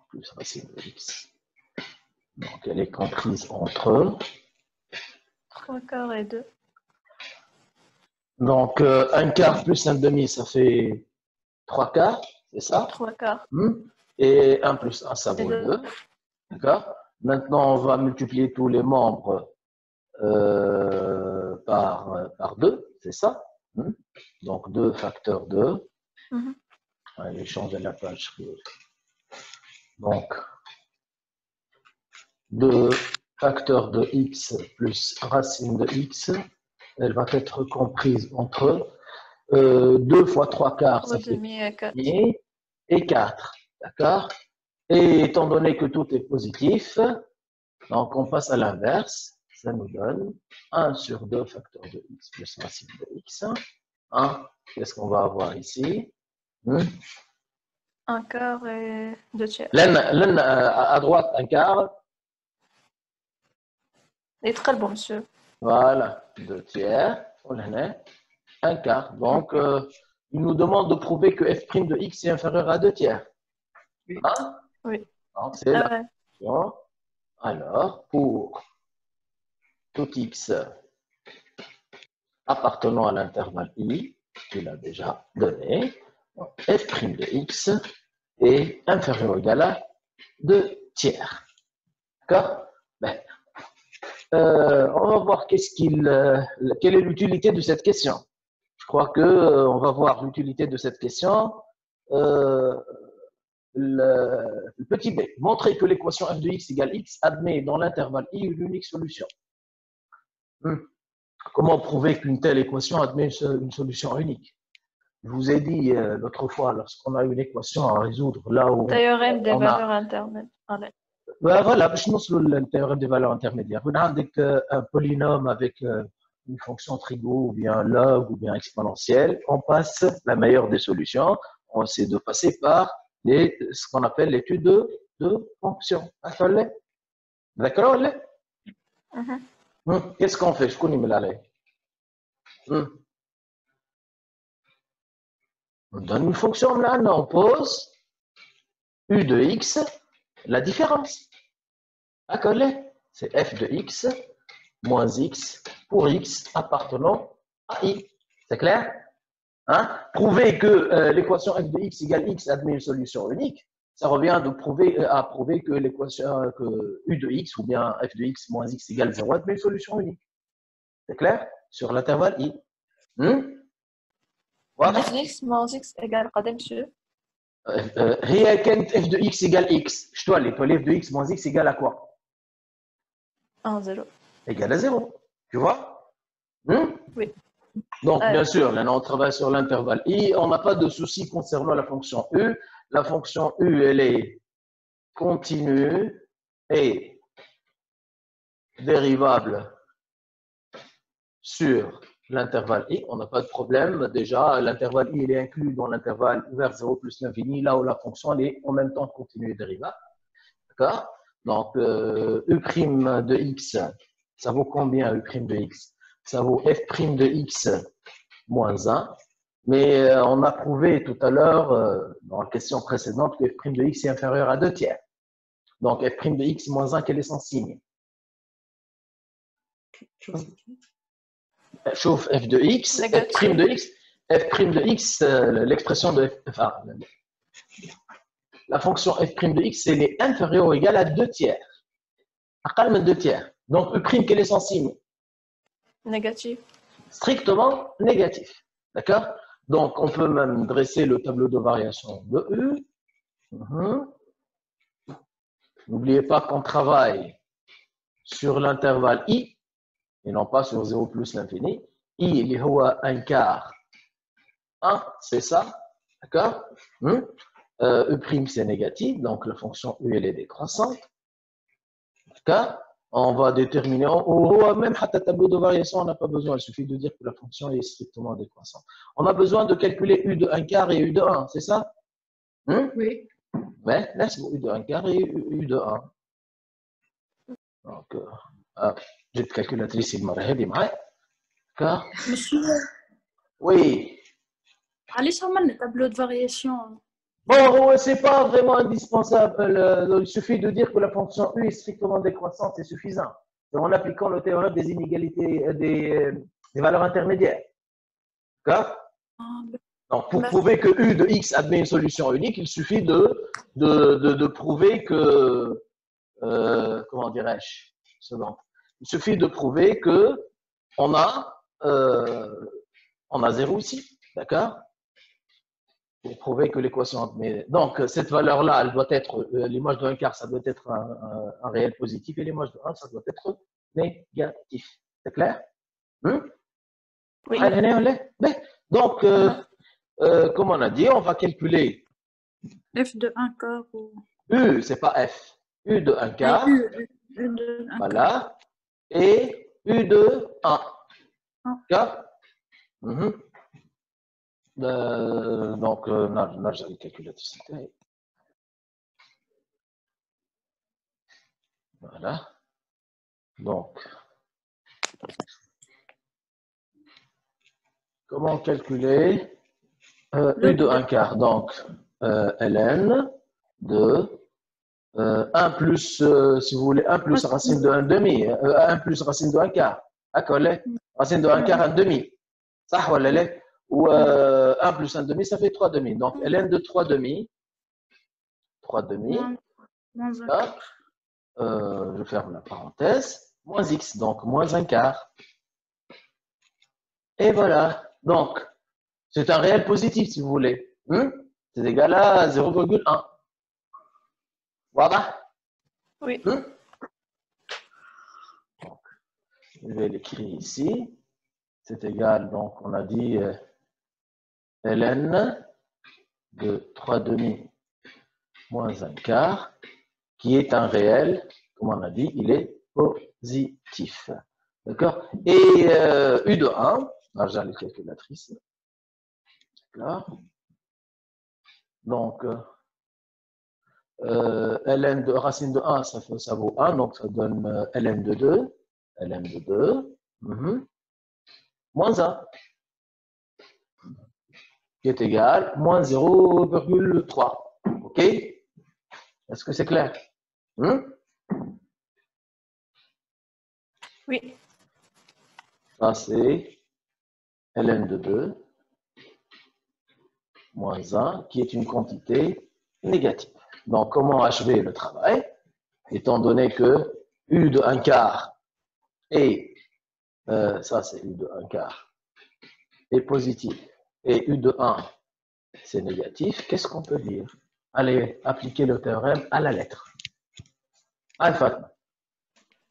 Plus racine de x. Donc, elle est comprise entre 3 quarts et 2. Donc, 1 quart plus 1 demi, ça fait 3 quarts, c'est ça? 3 quarts. Et 1 plus 1, ça vaut 2. D'accord? Maintenant, on va multiplier tous les membres par 2, c'est ça? Donc, 2 facteur 2. Allez, changer la page. Donc, 2 facteur de x plus racine de x, elle va être comprise entre 2 fois 3 quarts, ça fait demi et 4. D'accord? Et étant donné que tout est positif, donc on passe à l'inverse. Ça nous donne 1 sur 2 facteur de x plus racine de x. Qu'est-ce qu'on va avoir ici? 1 quart et 2 tiers. À droite, 1 quart. Et très bon, monsieur. Voilà, 2 tiers. On en est 1 quart. Donc, il nous demande de prouver que f' de x est inférieur à 2 tiers. Oui. Donc, c'est la question. Alors, pour tout x appartenant à l'intervalle i, qu'il a déjà donné, f' de x est inférieur ou égal à 2 tiers. D'accord? On va voir quelle est l'utilité de cette question. Je crois qu'on va voir l'utilité de cette question. Le petit b, montrer que l'équation f de x égale x admet dans l'intervalle i une unique solution. Comment prouver qu'une telle équation admet une solution unique? Je vous ai dit l'autre fois, lorsqu'on a une équation à résoudre là où théorème des valeurs intermédiaires. Voilà, je pense le théorème des valeurs intermédiaires. Vous avez un polynôme avec une fonction trigo ou bien log ou bien exponentielle. On passe la meilleure des solutions. On essaie de passer par ce qu'on appelle l'étude de fonctions. D'accord? Qu'est-ce qu'on fait? Je connais l'aller. On donne une fonction là, on pose u de x la différence. D'accord? C'est f de x moins x pour x appartenant à i. C'est clair? Hein? Prouver que l'équation f de x égale x admet une solution unique, ça revient à prouver que l'équation que u de x ou bien f de x moins x égale 0 admet une solution unique. C'est clair? Sur l'intervalle i. Voilà. f de x moins x égale قدام monsieur. هي كانت f de x égale x. Je dois aller pour f de x moins x égale à quoi? 1, 0. Égale à 0. Tu vois? Oui. Donc, bien sûr, là, on travaille sur l'intervalle i. On n'a pas de souci concernant la fonction u. La fonction u, elle est continue et dérivable sur l'intervalle i. On n'a pas de problème. Déjà, l'intervalle i, il est inclus dans l'intervalle vers 0 plus l'infini, là où la fonction elle est en même temps continue et dérivable. D'accord? Donc, u' de x, ça vaut combien u' de x? Ça vaut f' de x moins 1. Mais on a prouvé tout à l'heure, dans la question précédente, que f' de x est inférieur à 2 tiers. Donc, f' de x moins 1, quel est son signe? Chauffe f de x, f' de x, f' de x, l'expression de f, enfin, la fonction f' de x, elle est inférieure ou égale à 2 tiers. À 2 tiers. Donc, u', quel est son signe? Négatif. Strictement négatif. D'accord? Donc, on peut même dresser le tableau de variation de U. N'oubliez pas qu'on travaille sur l'intervalle I et non pas sur 0 plus l'infini. I, il y a un quart. 1, c'est ça. D'accord? E', c'est négatif. Donc, la fonction U, elle est décroissante. D'accord? On va déterminer, même à le tableau de variation, on n'a pas besoin, il suffit de dire que la fonction est strictement décroissante. On a besoin de calculer U de 1 quart et U de 1, c'est ça? Oui. Mais laisse-moi U de 1 quart et U de 1. Donc, j'ai une calculatrice, il m'a réglé, d'accord? Monsieur, Oui. allez sur le tableau de variation. Bon, c'est pas vraiment indispensable. Il suffit de dire que la fonction U est strictement décroissante, c'est suffisant. En appliquant le théorème des inégalités, des valeurs intermédiaires. D'accord? Donc, pour prouver que U de x admet une solution unique, il suffit de prouver que, comment dirais-je, il suffit de prouver que on a 0 ici. D'accord? Pour prouver que l'équation admet. Donc, cette valeur-là, elle doit être, l'image de 1 quart, ça doit être un réel positif, et l'image de 1, ça doit être négatif. C'est clair? Oui. Donc, comme on a dit, on va calculer. F de 1 quart ou... U, c'est pas F. U de 1 quart. U de 1 voilà. Et U de 1. D'accord? Donc, là, j'ai calculé tout ça. Voilà. Donc, comment calculer U de 1 quart? Donc, ln de 1 plus, si vous voulez, 1 plus racine de 1 demi, 1 plus racine de 1 quart. D'accord? Racine de 1 quart, 1 demi. Ça, voilà, ou 1 plus 1 demi, ça fait 3 demi. Donc, ln de 3 demi. 3 demi. Je ferme la parenthèse. Moins x, donc moins 1 quart. Et voilà. Donc, c'est un réel positif, si vous voulez. C'est égal à 0,1. Voilà. Oui. Donc, je vais l'écrire ici. C'est égal, donc on a dit ln de 3 demi moins 1 quart, qui est un réel, comme on a dit, il est positif. D'accord? Et U de 1, j'ai les calculatrices. D'accord? Donc, ln de racine de 1, ça vaut 1, donc ça donne ln de 2. ln de 2. Moins 1, qui est égal moins 0,3. OK? Est-ce que c'est clair? Oui. Ça, c'est ln de 2 moins 1, qui est une quantité négative. Donc, comment achever le travail? Étant donné que U de 1 quart et ça, c'est U de 1 quart est positif et U de 1, c'est négatif, qu'est-ce qu'on peut dire? Allez, appliquer le théorème à la lettre. Alpha.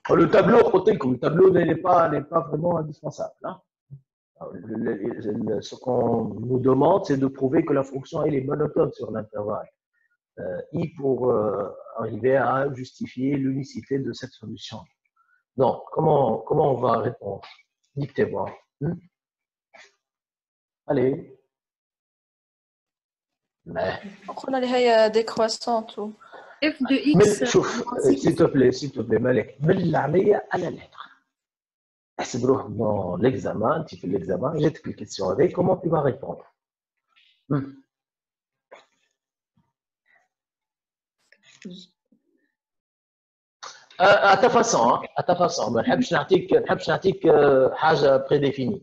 Le tableau n'est pas vraiment indispensable. Hein. Ce qu'on nous demande, c'est de prouver que la fonction elle est monotone sur l'intervalle I pour arriver à justifier l'unicité de cette solution. Donc, comment on va répondre? Dictez-moi. Allez. Mais. On a les décroissantes. F de X. Mais chauffe, s'il te plaît, Malek. Mets-la à la lettre. Dans l'examen, tu fais l'examen, j'ai quelques questions avec, comment tu vas répondre? À ta façon, hein, à ta façon. ما نحبش نعطيك حاجة prédéfinie.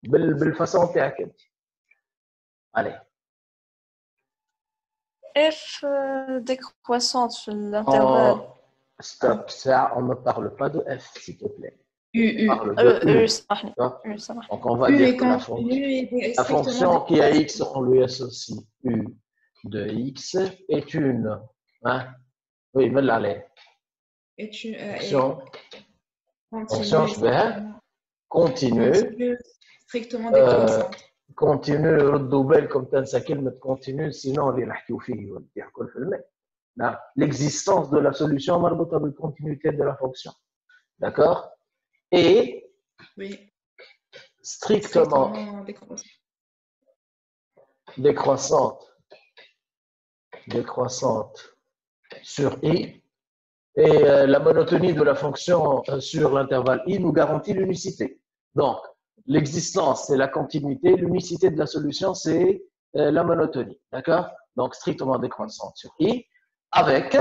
بالفاصون تاعك انت. Allez. F décroissante sur l'intervalle. Stop, ça, on ne parle pas de F, s'il te plaît. Donc, on va dire que la fonction qui a X, on lui associe U de X est une. Hein? Oui, mais là, est une fonction continue. Strictement décroissante. Continue ردوا بالكم تنسى كلمة continue sinon اللي نحكيو فيه ودي الكل في الماء. L'existence de la solution مربوطة بالcontinuité de la fonction. D'accord? Et oui. strictement décroissante sur I et la monotonie de la fonction sur l'intervalle I nous garantit l'unicité. Donc, l'existence, c'est la continuité. L'unicité de la solution, c'est la monotonie. D'accord? Donc, strictement décroissante sur I. Avec,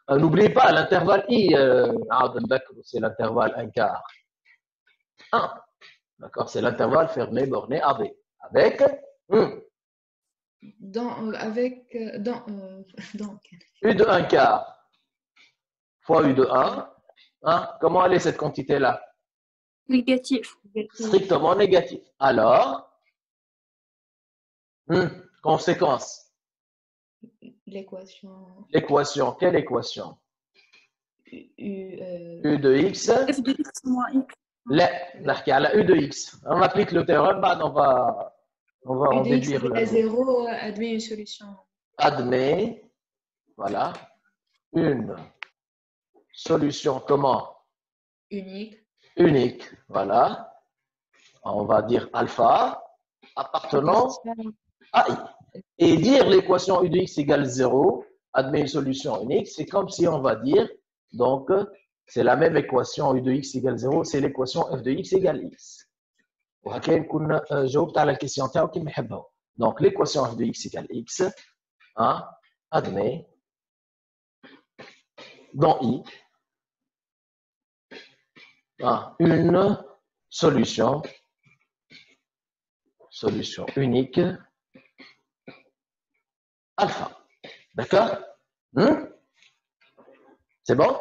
n'oubliez pas, l'intervalle I, c'est l'intervalle 1 quart. 1. D'accord? C'est l'intervalle fermé, borné, AB. Avec, U de 1 quart fois U de 1. Hein? Comment elle est cette quantité-là? Négatif. Strictement négatif. Alors, conséquence. L'équation. L'équation, quelle équation? U de X. F de X moins X. La U de X. On applique le théorème, on va en déduire la 0, admet une solution. Admet, voilà, une solution comment? Unique, voilà. On va dire alpha appartenant à I. Et dire l'équation U de X égale 0 admet une solution unique, c'est comme si on va dire, donc, c'est la même équation U de X égale 0, c'est l'équation F de X égale X. جاوبت على الكيسيون تاعو كيما نحبها. Donc, l'équation F de X égale X admet dans I une solution unique alpha. D'accord? C'est bon?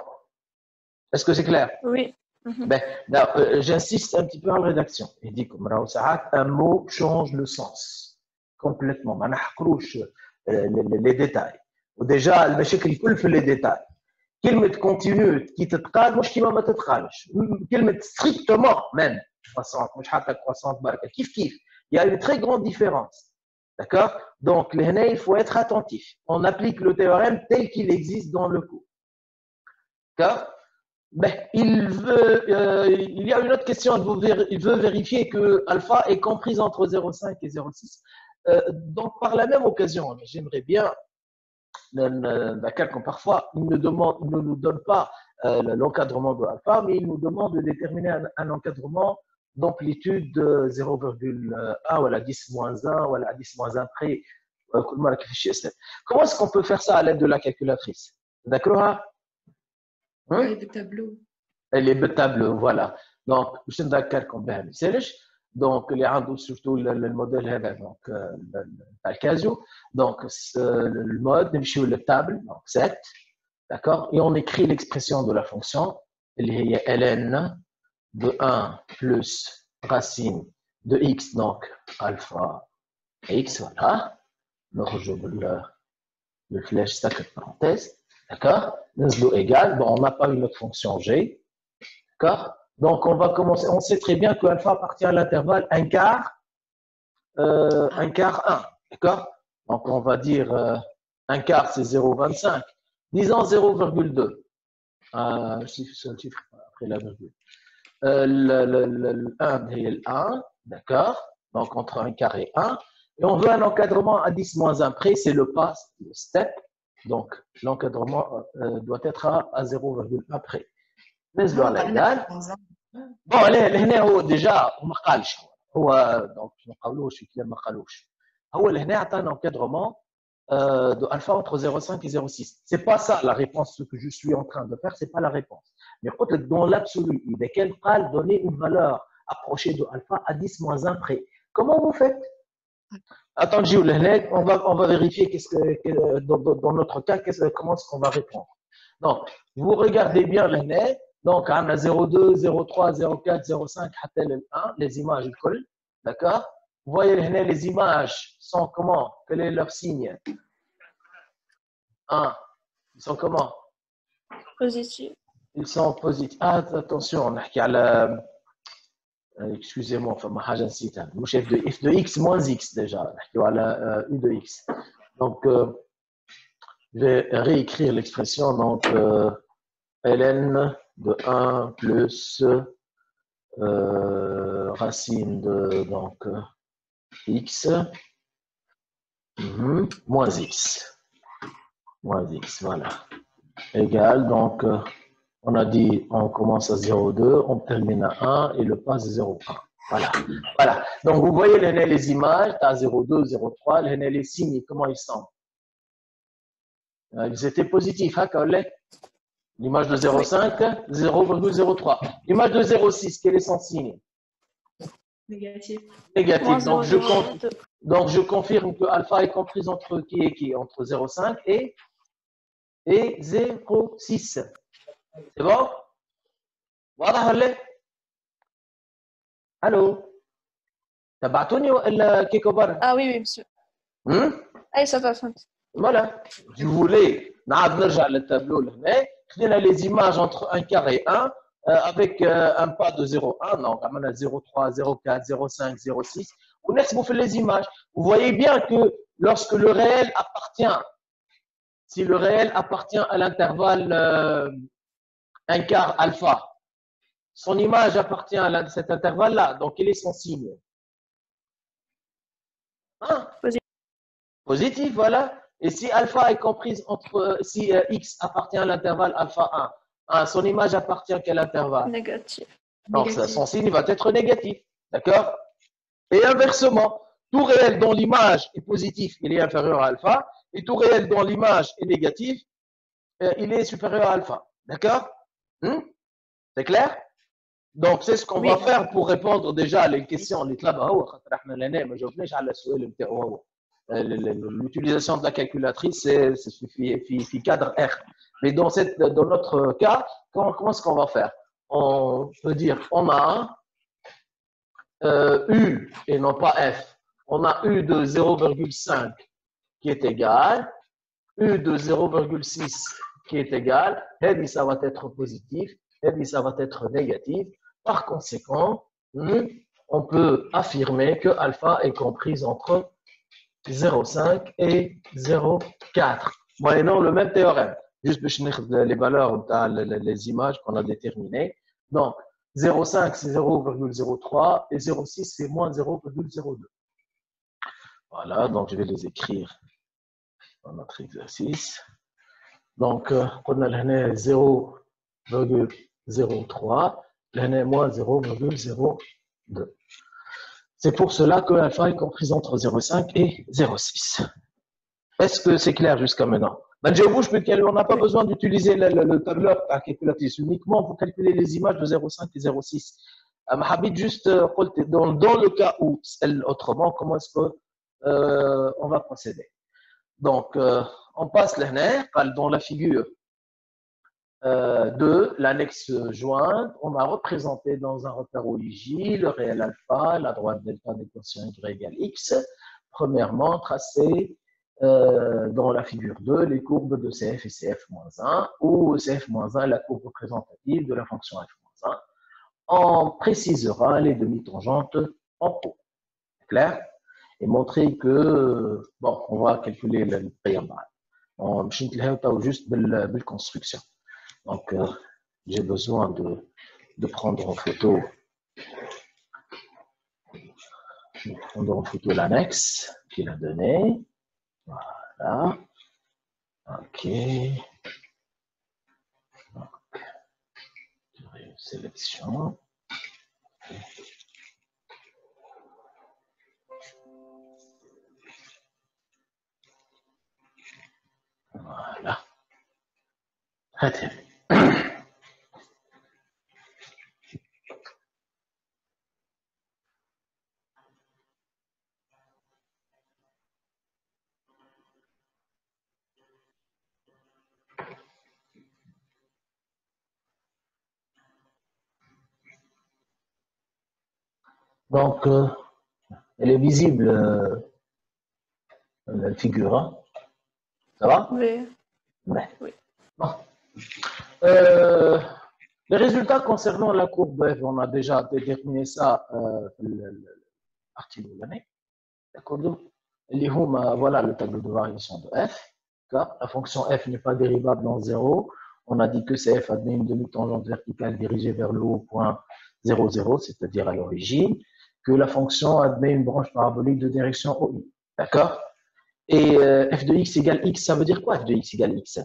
Est-ce que c'est clair? Oui. Ben, j'insiste un petit peu en rédaction. Il dit comme un mot change le sens complètement. ما نحكروش les détails. وديجا المشاكل الكل في les détails. كلمة continue كي تتقال مش كيما ما تتقالش. كلمة strictement même croissante مش حتى croissante بركة كيف. Il y a une très grande différence. D'accord? Donc, il faut être attentif. On applique le théorème tel qu'il existe dans le cours. D'accord? Ben, il y a une autre question. Il veut vérifier que alpha est comprise entre 0,5 et 0,6. Donc, par la même occasion, j'aimerais bien, d'accord, parfois, il ne nous donne pas l'encadrement de alpha, mais il nous demande de déterminer un encadrement d'amplitude de 0,1 ou à la 10-1 ou à la 10-1 près. Comment est-ce qu'on peut faire ça à l'aide de la calculatrice? d'accord? Oui, le tableau. Elle est tableau, voilà. Donc, je ne d'accord comme bien, donc les a surtout le modèle هذا donc le Casio. Donc le mode نمشيو le table donc 7, d'accord, et on écrit l'expression de la fonction اللي هي ln de 1 plus racine de x donc alpha x, voilà. نخرجوا le flèche stack parenthèse, d'accord, ننزلوا égal. Bon, on n'a pas une autre fonction g, d'accord. Donc, on va commencer. On sait très bien que alpha appartient à l'intervalle 1 quart, 1 quart 1. D'accord? Donc, on va dire 1 quart, c'est 0,25. Disons 0,2. C'est un chiffre après la virgule. Le 1, c'est le 1. D'accord? Donc, entre 1 quart et 1. Et on veut un encadrement à 10 moins 1 près. C'est le pas, le step. Donc, l'encadrement doit être à 0,1 près. نزلوا على ايجال. بون لهنا هو ديجا وما قالش هو دونك ما قالوش في كلام ما قالوش هو لهنا عطانا انكادرمون de alpha entre 0,5 et 0,6. C'est pas ça la réponse. Ce que je suis en train de faire, c'est pas la réponse. Mais dans l'absolu, il est quel cas donner une valeur approchée de alpha à 10 moins 1 près. Comment vous faites? Attendez, on va vérifier dans notre cas comment est-ce qu'on va répondre. Donc, vous regardez bien l'année. Donc, on a 0,2, 0,3, 0,4, 0,5, 1, les images collent. D'accord? Vous voyez les images sont comment? Quel est leur signe? 1. Ils sont comment? Positif. Ils sont positifs. Ah, attention, on a excusez-moi, enfin, je le chef de f de x moins x déjà. On a u de x. Donc, je vais réécrire l'expression. Donc, ln de 1 plus racine de donc, x moins x. Moins x, voilà. Égal, donc, on a dit on commence à 0,2, on termine à 1 et le passe 0,1. Voilà. Voilà. Donc, vous voyez les images, tu as 0,2, 0,3, les signes, comment ils sont? Ils étaient positifs, hein, l'image de 0,5, 0,03. L'image de 0,6, quel est son signe? Négatif. Négatif. Donc, je confirme que alpha est comprise entre qui et qui? Entre 0,5 et 0,6. C'est bon? واضح ولا؟ الو تبعتوني ولا كيكو برا؟ Ah oui, oui, monsieur. Ah, ça va, fond. Voilà. Je voulais نرجع للتابلو لهنا. خدينا les images entre 1 quart et 1 avec un pas de 0,1. Donc, on a 0,3, 0,4, 0,5, 0,6. ونحسبوا في les images. Vous voyez bien que lorsque le réel appartient, si le réel appartient à l'intervalle 1 quart alpha, son image appartient à cet intervalle-là. Donc, quel est son signe? Hein? Positif. Positif, voilà. Et si alpha est comprise entre, si x appartient à l'intervalle alpha 1, son image appartient à quel intervalle? Négatif. Donc, son signe va être négatif. D'accord? Et inversement, tout réel dont l'image est positive, il est inférieur à alpha, et tout réel dont l'image est négative, il est supérieur à alpha. D'accord? C'est clair? Donc, c'est ce qu'on va faire pour répondle déjà à les questions. L'utilisation de la calculatrice, c'est suffit cadre R. Mais dans notre cas, comment est-ce qu'on va faire? On peut dire, on a U et non pas F. On a U de 0,5 qui est égal, U de 0,6 qui est égal, et ça va être positif, et ça va être négatif. Par conséquent, on peut affirmer que alpha est comprise entre 0,5 et 0,4. Moyennant le même théorème. Juste pour les valeurs dans les images qu'on a déterminées. Donc, 0,5 c'est 0,03 et 0,6 c'est moins 0,02. Voilà, donc je vais les écrire dans notre exercice. Donc, on a l'année 0,03, l'année moins 0,02. C'est pour cela que alpha est comprise entre 0,5 et 0,6. Est-ce que c'est clair jusqu'à maintenant? Ben, on n'a pas besoin d'utiliser le tableur calculatrice. Uniquement, vous calculez les images de 0,5 et 0,6. Juste, dans le cas où autrement, comment est-ce que on va procéder? Donc, on passe l'année dans la figure de l'annexe jointe. On a représenté dans un repère OIJ le réel alpha, la droite delta des quotients y égale x. Premièrement, tracé dans la figure 2 les courbes de CF et CF-1, où CF-1 est la courbe représentative de la fonction f-1. On précisera les demi-tangentes en haut. Clair? Et montrer que, bon, on va calculer le préambule. On va juste de construction. Donc, j'ai besoin de prendre en photo l'annexe qu'il a donné. Voilà. OK. Donc, sélection. Voilà. Très bien. Donc, elle est visible, la figure. Hein? Ça va? Oui. Ouais. Oui. Bon. Les résultats concernant la courbe F, on a déjà déterminé ça l'article de l'année. D'accord? Voilà le tableau de variation de F. La fonction F n'est pas dérivable dans 0. On a dit que CF admet une demi-tangente verticale dirigée vers le haut point 0, 0, c'est-à-dire à l'origine, que la fonction admet une branche parabolique de direction OI. D'accord? Et f de x égale x, ça veut dire quoi f de x égale x?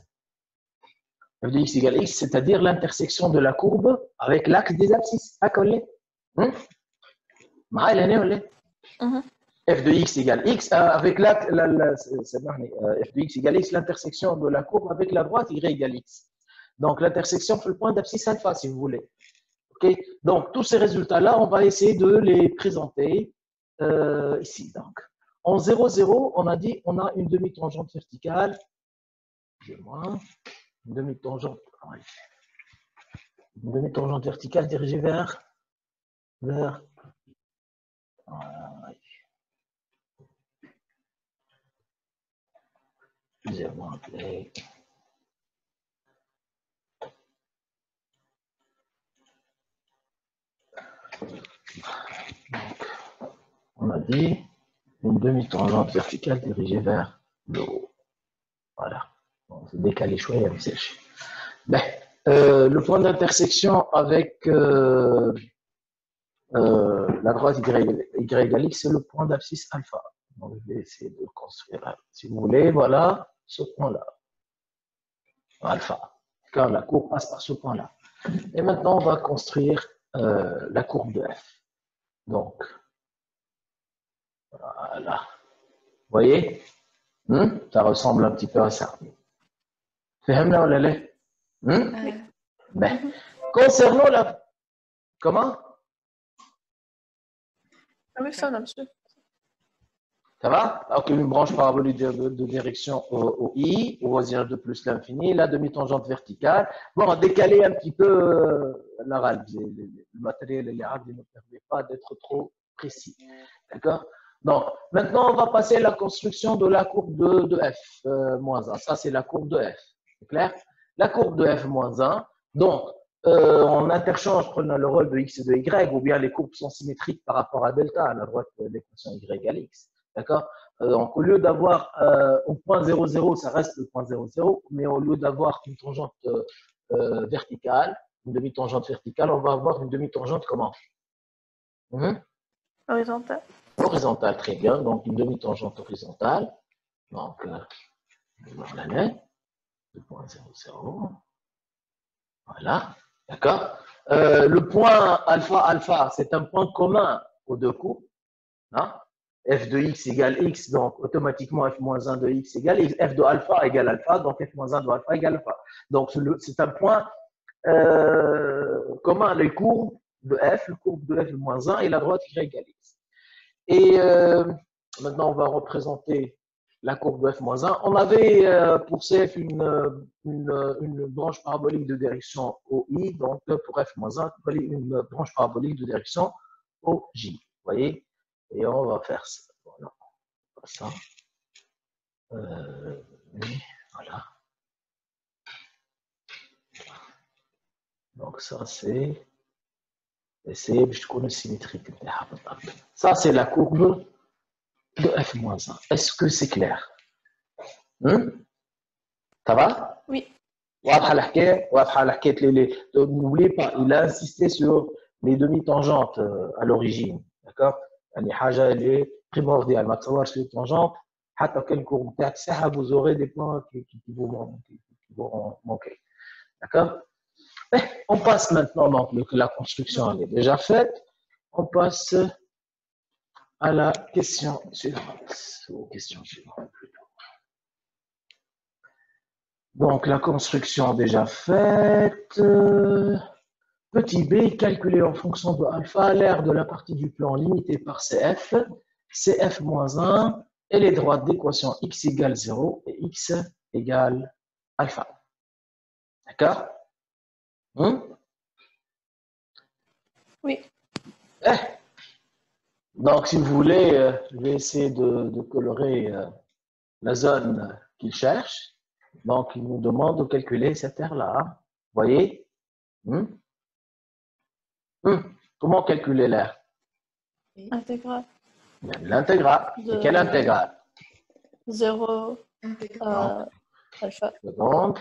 F de x égale x, c'est-à-dire l'intersection de la courbe avec l'axe des abscisses. Accolé. F de x égale x avec l'axe, f de x égale x, l'intersection de la courbe avec la droite y égale x. Donc l'intersection fait le point d'abscisse alpha, si vous voulez. Okay? Donc tous ces résultats-là, on va essayer de les présenter ici. Donc en 0, 0, on a dit on a une demi-tangente verticale. Une demi-tangente verticale dirigée vers donc, on a dit une demi-tangente verticale dirigée vers le haut. Voilà. On s'est décalé chouette, on sèche. Ben, le point d'intersection avec la droite y égale x, c'est le point d'abscisse alpha. Donc, je vais essayer de le construire. Si vous voulez, voilà ce point-là. Alpha. Car la courbe passe par ce point-là. Et maintenant, on va construire la courbe de f. Donc, voilà. Vous voyez? Ça ressemble un petit peu à ça. Fahimna ou lale? Ben, concernant la... Comment? Oui, ça, monsieur. Ça va? Donc, une branche parabolique de direction au I, au voisinage de plus l'infini, la demi-tangente verticale. Bon, on va décaler un petit peu l'arabe. Le matériel et l'arabe ne permet pas d'être trop précis. D'accord? Donc, maintenant, on va passer à la construction de la courbe de f moins 1. Ça, c'est la courbe de f. C'est clair? La courbe de f moins 1. Donc, on interchange, prenant le rôle de x et de y, ou bien les courbes sont symétriques par rapport à delta, à la droite de l'équation y égale x. D'accord? Donc, au lieu d'avoir au point 0, 0, ça reste le point 0, 0, mais au lieu d'avoir une tangente verticale, une demi-tangente verticale, on va avoir une demi-tangente comment? Horizontale. Horizontale, très bien. Donc, une demi-tangente horizontale. Donc, je vais voir l'année. 2.00. Voilà. D'accord? Le point alpha, alpha, c'est un point commun aux deux courbes. Hein? f de x égale x, donc automatiquement f moins 1 de x égale x, f de alpha égale alpha, donc f moins 1 de alpha égale alpha. Donc c'est un point commun, les courbes de f, le courbe de f moins 1 et la droite y égale x. Et maintenant, on va représenter la courbe de f moins 1. On avait pour CF une branche parabolique de direction OI, donc pour f moins 1, il fallait une branche parabolique de direction OJ. Vous voyez? Et on va faire ça. Voilà. Ça. Voilà. Donc ça, c'est je connais symétrique. Ça, c'est la courbe de f moins 1. Est-ce que c'est clair? Ça va? Oui. N'oubliez pas, il a insisté sur les demi-tangentes à l'origine. D'accord? Elle est primordiale. sur les tangentes, vous aurez des points qui vont manquer. D'accord? On passe maintenant, donc la construction elle est déjà faite. On passe à la question suivante. Donc, la construction déjà faite. Petit b, calculé en fonction de alpha, l'aire de la partie du plan limitée par CF, CF moins 1, et les droites d'équation x égale 0 et x égale alpha. D'accord? Oui. Donc, si vous voulez, je vais essayer de colorer la zone qu'il cherche. Donc, il nous demande de calculer cette aire-là. Vous voyez? Comment calculer l'aire? Intégrale. L'intégrale. Et quelle intégrale? 0 alpha. Seconde.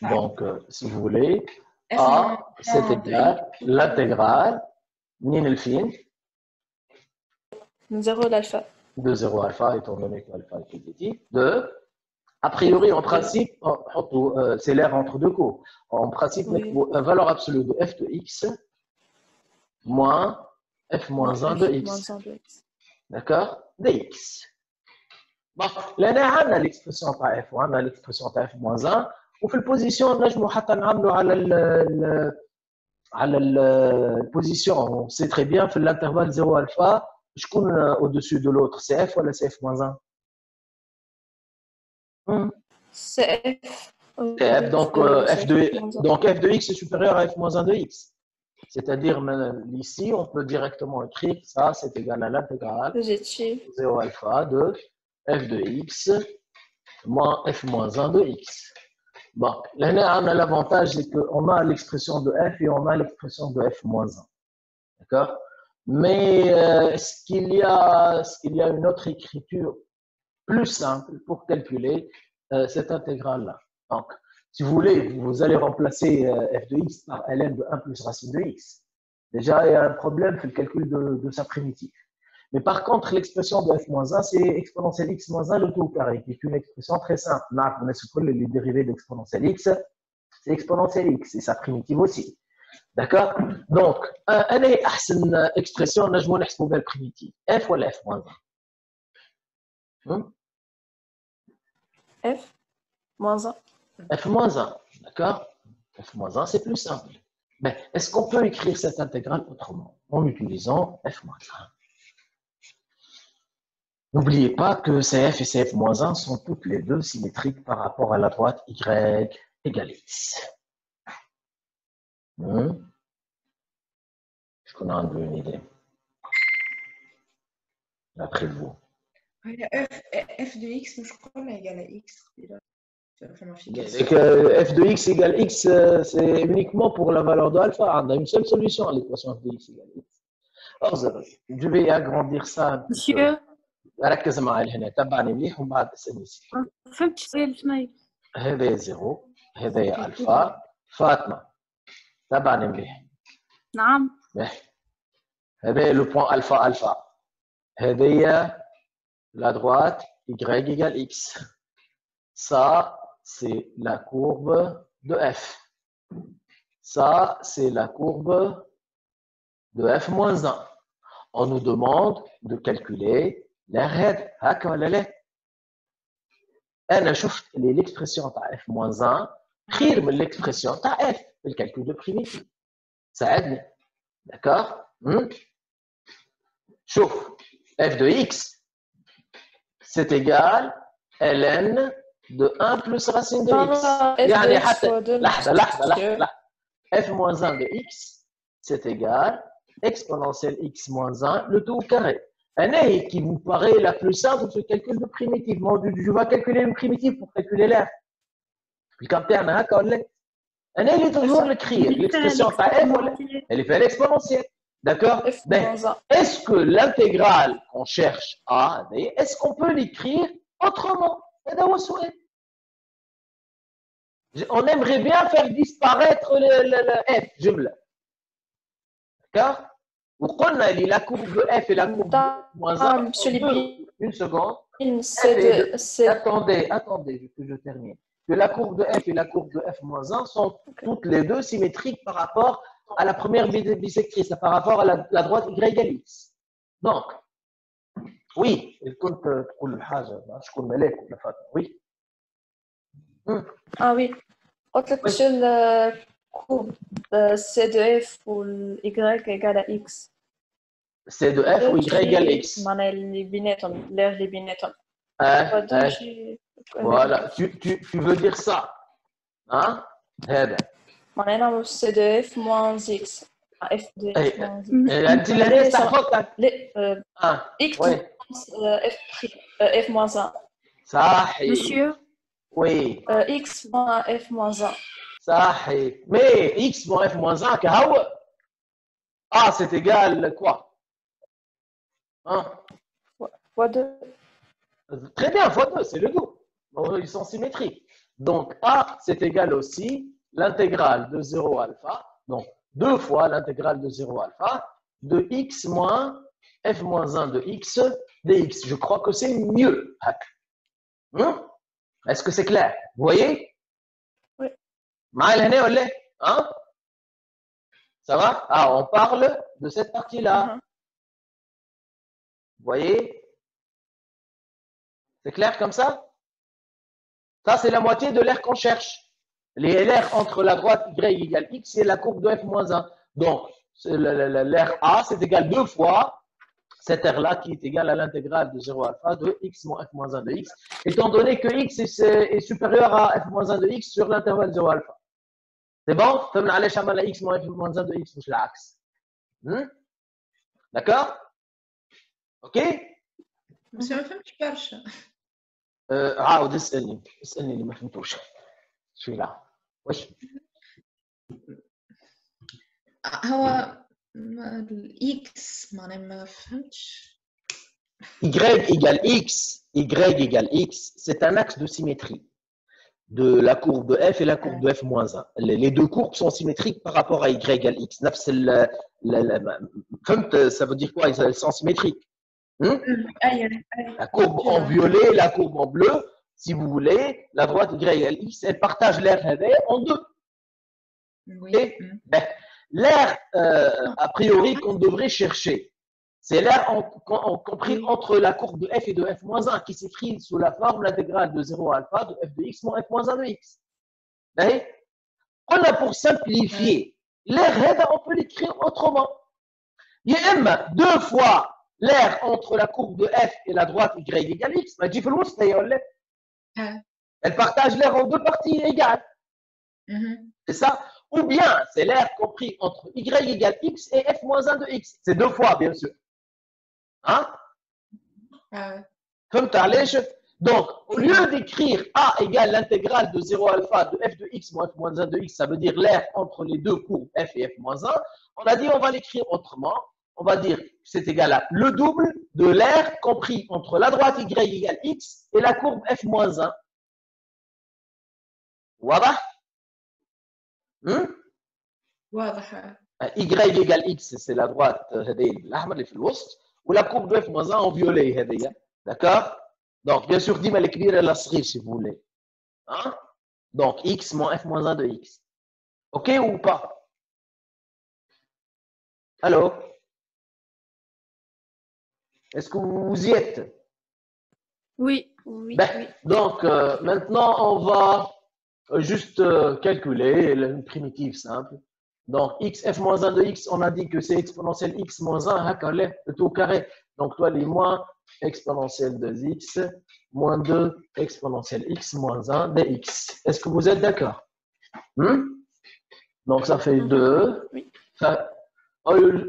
Donc, si vous voulez, A, c'est égal, l'intégrale, min le fin. 0 l'alpha. De 0 alpha, étant donné que alpha est positif. De, a priori, en principe, c'est l'aire entre deux courbes. En principe, oui. Valeur absolue de f de x moins f moins 1 de x. D'accord? dx. Bon, là, on a l'expression par f, on a l'expression par f moins 1. وفي البوزيسيون نجموا حتى نعملوا على البوزيسيون. On sait très bien في l'intervalle 0 alpha شكون au-dessus de l'autre, c'est f ou c'est f moins 1? C'est f. F, donc f de x est supérieur à f moins 1 de x. C'est-à-dire, ici, on peut directement écrire ça, c'est égal à l'intégrale 0 alpha de f de x moins f moins 1 de x. Bon, là, on a l'avantage, c'est qu'on a l'expression de f et on a l'expression de f moins 1. D'accord? Mais est-ce qu'il y a une autre écriture plus simple pour calculer cette intégrale-là? Donc, si vous voulez, vous allez remplacer f de x par ln de 1 plus racine de x. Déjà, il y a un problème, c'est le calcul de sa primitive. Mais par contre, l'expression de f moins 1, c'est exponentielle x moins 1 le tout au carré, qui est une expression très simple. Les dérivés d'exponentielle x, c'est exponentielle x, et sa primitive aussi. D'accord? Donc, une expression, on a joué l'exponentielle primitive. F ou f moins 1? F moins 1. F moins 1, d'accord? F moins 1, c'est plus simple. Mais est-ce qu'on peut écrire cette intégrale autrement? En utilisant f moins 1. N'oubliez pas que CF et CF-1 sont toutes les deux symétriques par rapport à la droite Y égale X. Est-ce qu'on a un peu une idée? D'après vous. F de X, je crois, est égal à X. F de X égale X, c'est uniquement pour la valeur de alpha. On a une seule solution à l'équation F de X égale X. Alors, je vais agrandir ça un peu. Monsieur. ركز معي هنا تبعني مليح ومن بعد اسالني. فهمت السؤال شنو هذا زيرو هذا الفا فاطمه تبعني مليح. نعم. هذا لو بوين الفا الفا هذه la droite y égale x. Ça c'est la courbe de f. Ça c'est la courbe de f moins 1. On nous demande de calculer l'air هذا هكا ولا لا؟ انا شفت اللي l'expression تاع f moins 1 خير من l'expression تاع f في الكالكول دو بريميتيف. ساعدني. داكور؟ شوف f de x c'est égal ln de 1 plus racine de x. يعني حتى لحظة f moins 1 de x c'est égal exponentielle x moins 1 le tout au carré. Un qui vous paraît la plus simple de calcul de primitive. Moi, je vais calculer une primitive pour calculer l'air. Puis quand tu as un collègue, un il est toujours l'écrire. L'expression ta f, elle est fait l'exponentielle. D'accord? Est-ce que l'intégrale qu'on cherche à, est-ce qu'on peut l'écrire autrement? On aimerait bien faire disparaître le f, je me l'ai. D'accord? وقلنا لي la courbe de f et la courbe de moins 1 une seconde. Attendez que je termine. Que la courbe de f et la courbe de f moins 1 sont toutes les deux symétriques par rapport à la première bisectrice, par rapport à la droite y égale x. Donc, oui, كنت تقول حاجة شكون ملاك ولا فاطمة oui. Oui. قلت لك شو الكوب C de f و y égale à x. C de f ou y égale x. معناها اللي بيناتهم l'air اللي بيناتهم. Voilà, tu veux dire ça. Hein? هذا. معناها نعمل C de f moins x. f de f moins x. انت اللي تحفظك. x f moins 1. صحيح. Monsieur. Oui. x moins f moins 1. صحيح. Mais x moins f moins 1 كهو. C'est égal quoi? Fois 2. Très bien, fois 2, c'est le double. Ils sont symétriques. Donc, A, c'est égal aussi l'intégrale de 0 alpha. Donc, 2 fois l'intégrale de 0 alpha de x moins f moins 1 de x dx. Je crois que c'est mieux. Est-ce que c'est clair? Vous voyez? Oui. Hein? Ça va? On parle de cette partie-là. Vous voyez? C'est clair comme ça? Ça, c'est la moitié de l'air qu'on cherche. L'air entre la droite y égale x et la courbe de f moins 1. Donc, l'air A, c'est égal 2 fois cet air-là qui est égal à l'intégrale de 0 alpha de x moins f moins 1 de x, étant donné que x est supérieur à f moins 1 de x sur l'intervalle 0 alpha. C'est bon? فهمنا علاش عملنا x moins f moins 1 de x مش العكس. D'accord? Ok? بس ما فهمتش برشا. عاود اسألني اللي ما فهمتوش. شو لا؟ واش؟ هو الإكس معناها ما فهمتش. Y égale x, c'est un axe de symétrie de la courbe de f et la courbe de f moins 1. Les deux courbes sont symétriques par rapport à y égale x. Ça veut dire quoi? Elles sont symétriques. La courbe en violet, la courbe en bleu, si vous voulez, la droite y égale x, elle partage l'air en deux. Oui. L'air, a priori, qu'on devrait chercher, c'est l'air compris entre la courbe de f et de f moins 1 qui s'écrit sous la forme l'intégrale de 0 alpha de f de x moins f moins 1 de x. On a pour simplifier, l'air, on peut l'écrire autrement. Il y a deux fois l'air entre la courbe de f et la droite y égale x. Elle partage l'air en deux parties égales. C'est ça? Ou bien c'est l'air compris entre y égale x et f moins 1 de x. C'est deux fois, bien sûr. Hein? Donc, au lieu d'écrire a égale l'intégrale de 0 alpha de f de x moins f moins 1 de x, ça veut dire l'air entre les deux courbes f et f moins 1, on a dit on va l'écrire autrement. On va dire que c'est égal à le double de l'air compris entre la droite y égale x et la courbe f moins 1. واضح؟ واضح. y égale x, c'est la droite هذه بالاحمر اللي في الوسط, ولا courbe de f moins 1 en violet هذه. D'accord? Donc, bien sûr, ديما الكبيره لا صغير si vous voulez. Hein? Donc, x moins f moins 1 de x. OK ou pas? Allô? Est-ce que vous y êtes? Oui, oui, Ben, oui. donc, maintenant, on va juste calculer une primitive simple. Donc, x f moins 1 de x, on a dit que c'est exponentielle x moins 1, le tout au carré. Donc, toi, les moins exponentielle de x moins 2 exponentielle x moins 1 dx. Est-ce que vous êtes d'accord? Donc, ça fait 2. Oui.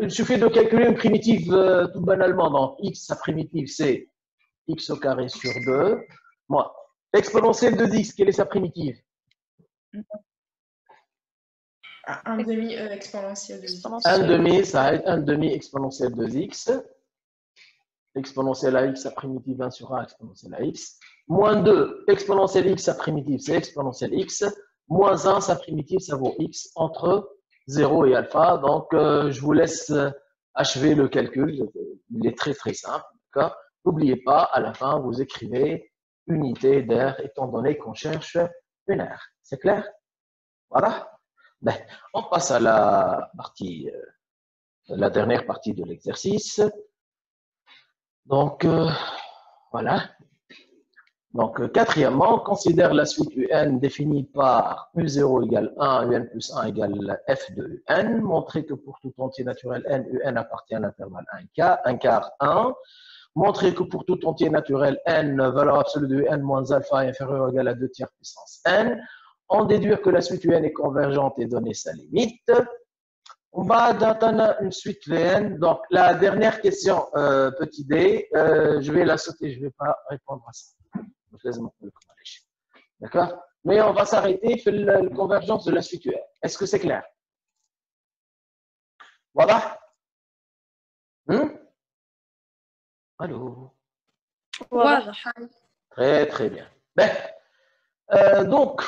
Il suffit de calculer une primitive tout banalement. Donc, x, sa primitive, c'est x au carré sur 2. Moi, exponentielle de x, quelle est sa primitive? 1 demi exponentielle de x. 1 demi, ça va être 1 demi exponentielle de x. Exponentielle à x, sa primitive 1 sur 1 exponentielle à x. Moins 2, exponentielle x, sa primitive, c'est exponentielle x. Moins 1, sa primitive, ça vaut x entre 0 et alpha. Donc, je vous laisse achever le calcul. Il est très, très simple. N'oubliez pas, à la fin, vous écrivez unité d'air, étant donné qu'on cherche une aire. C'est clair? Voilà. Ben, on passe à la partie, la dernière partie de l'exercice. Donc, voilà. Donc, quatrièmement, considère la suite UN définie par U0 égale 1, UN plus 1 égale F de UN. Montrer que pour tout entier naturel N, UN appartient à l'intervalle 1 quart 1. Montrer que pour tout entier naturel N, valeur absolue de UN moins alpha est inférieure ou égale à 2 tiers puissance N. En déduire que la suite UN est convergente et donner sa limite. On va dans une suite VN. Donc, la dernière question, petit d, je vais la sauter, je ne vais pas répondre à ça. D'accord? Mais on va s'arrêter sur la convergence de la suite UN. Est-ce que c'est clair? Voilà. Allô? Voilà. Très, très bien. Ben, donc,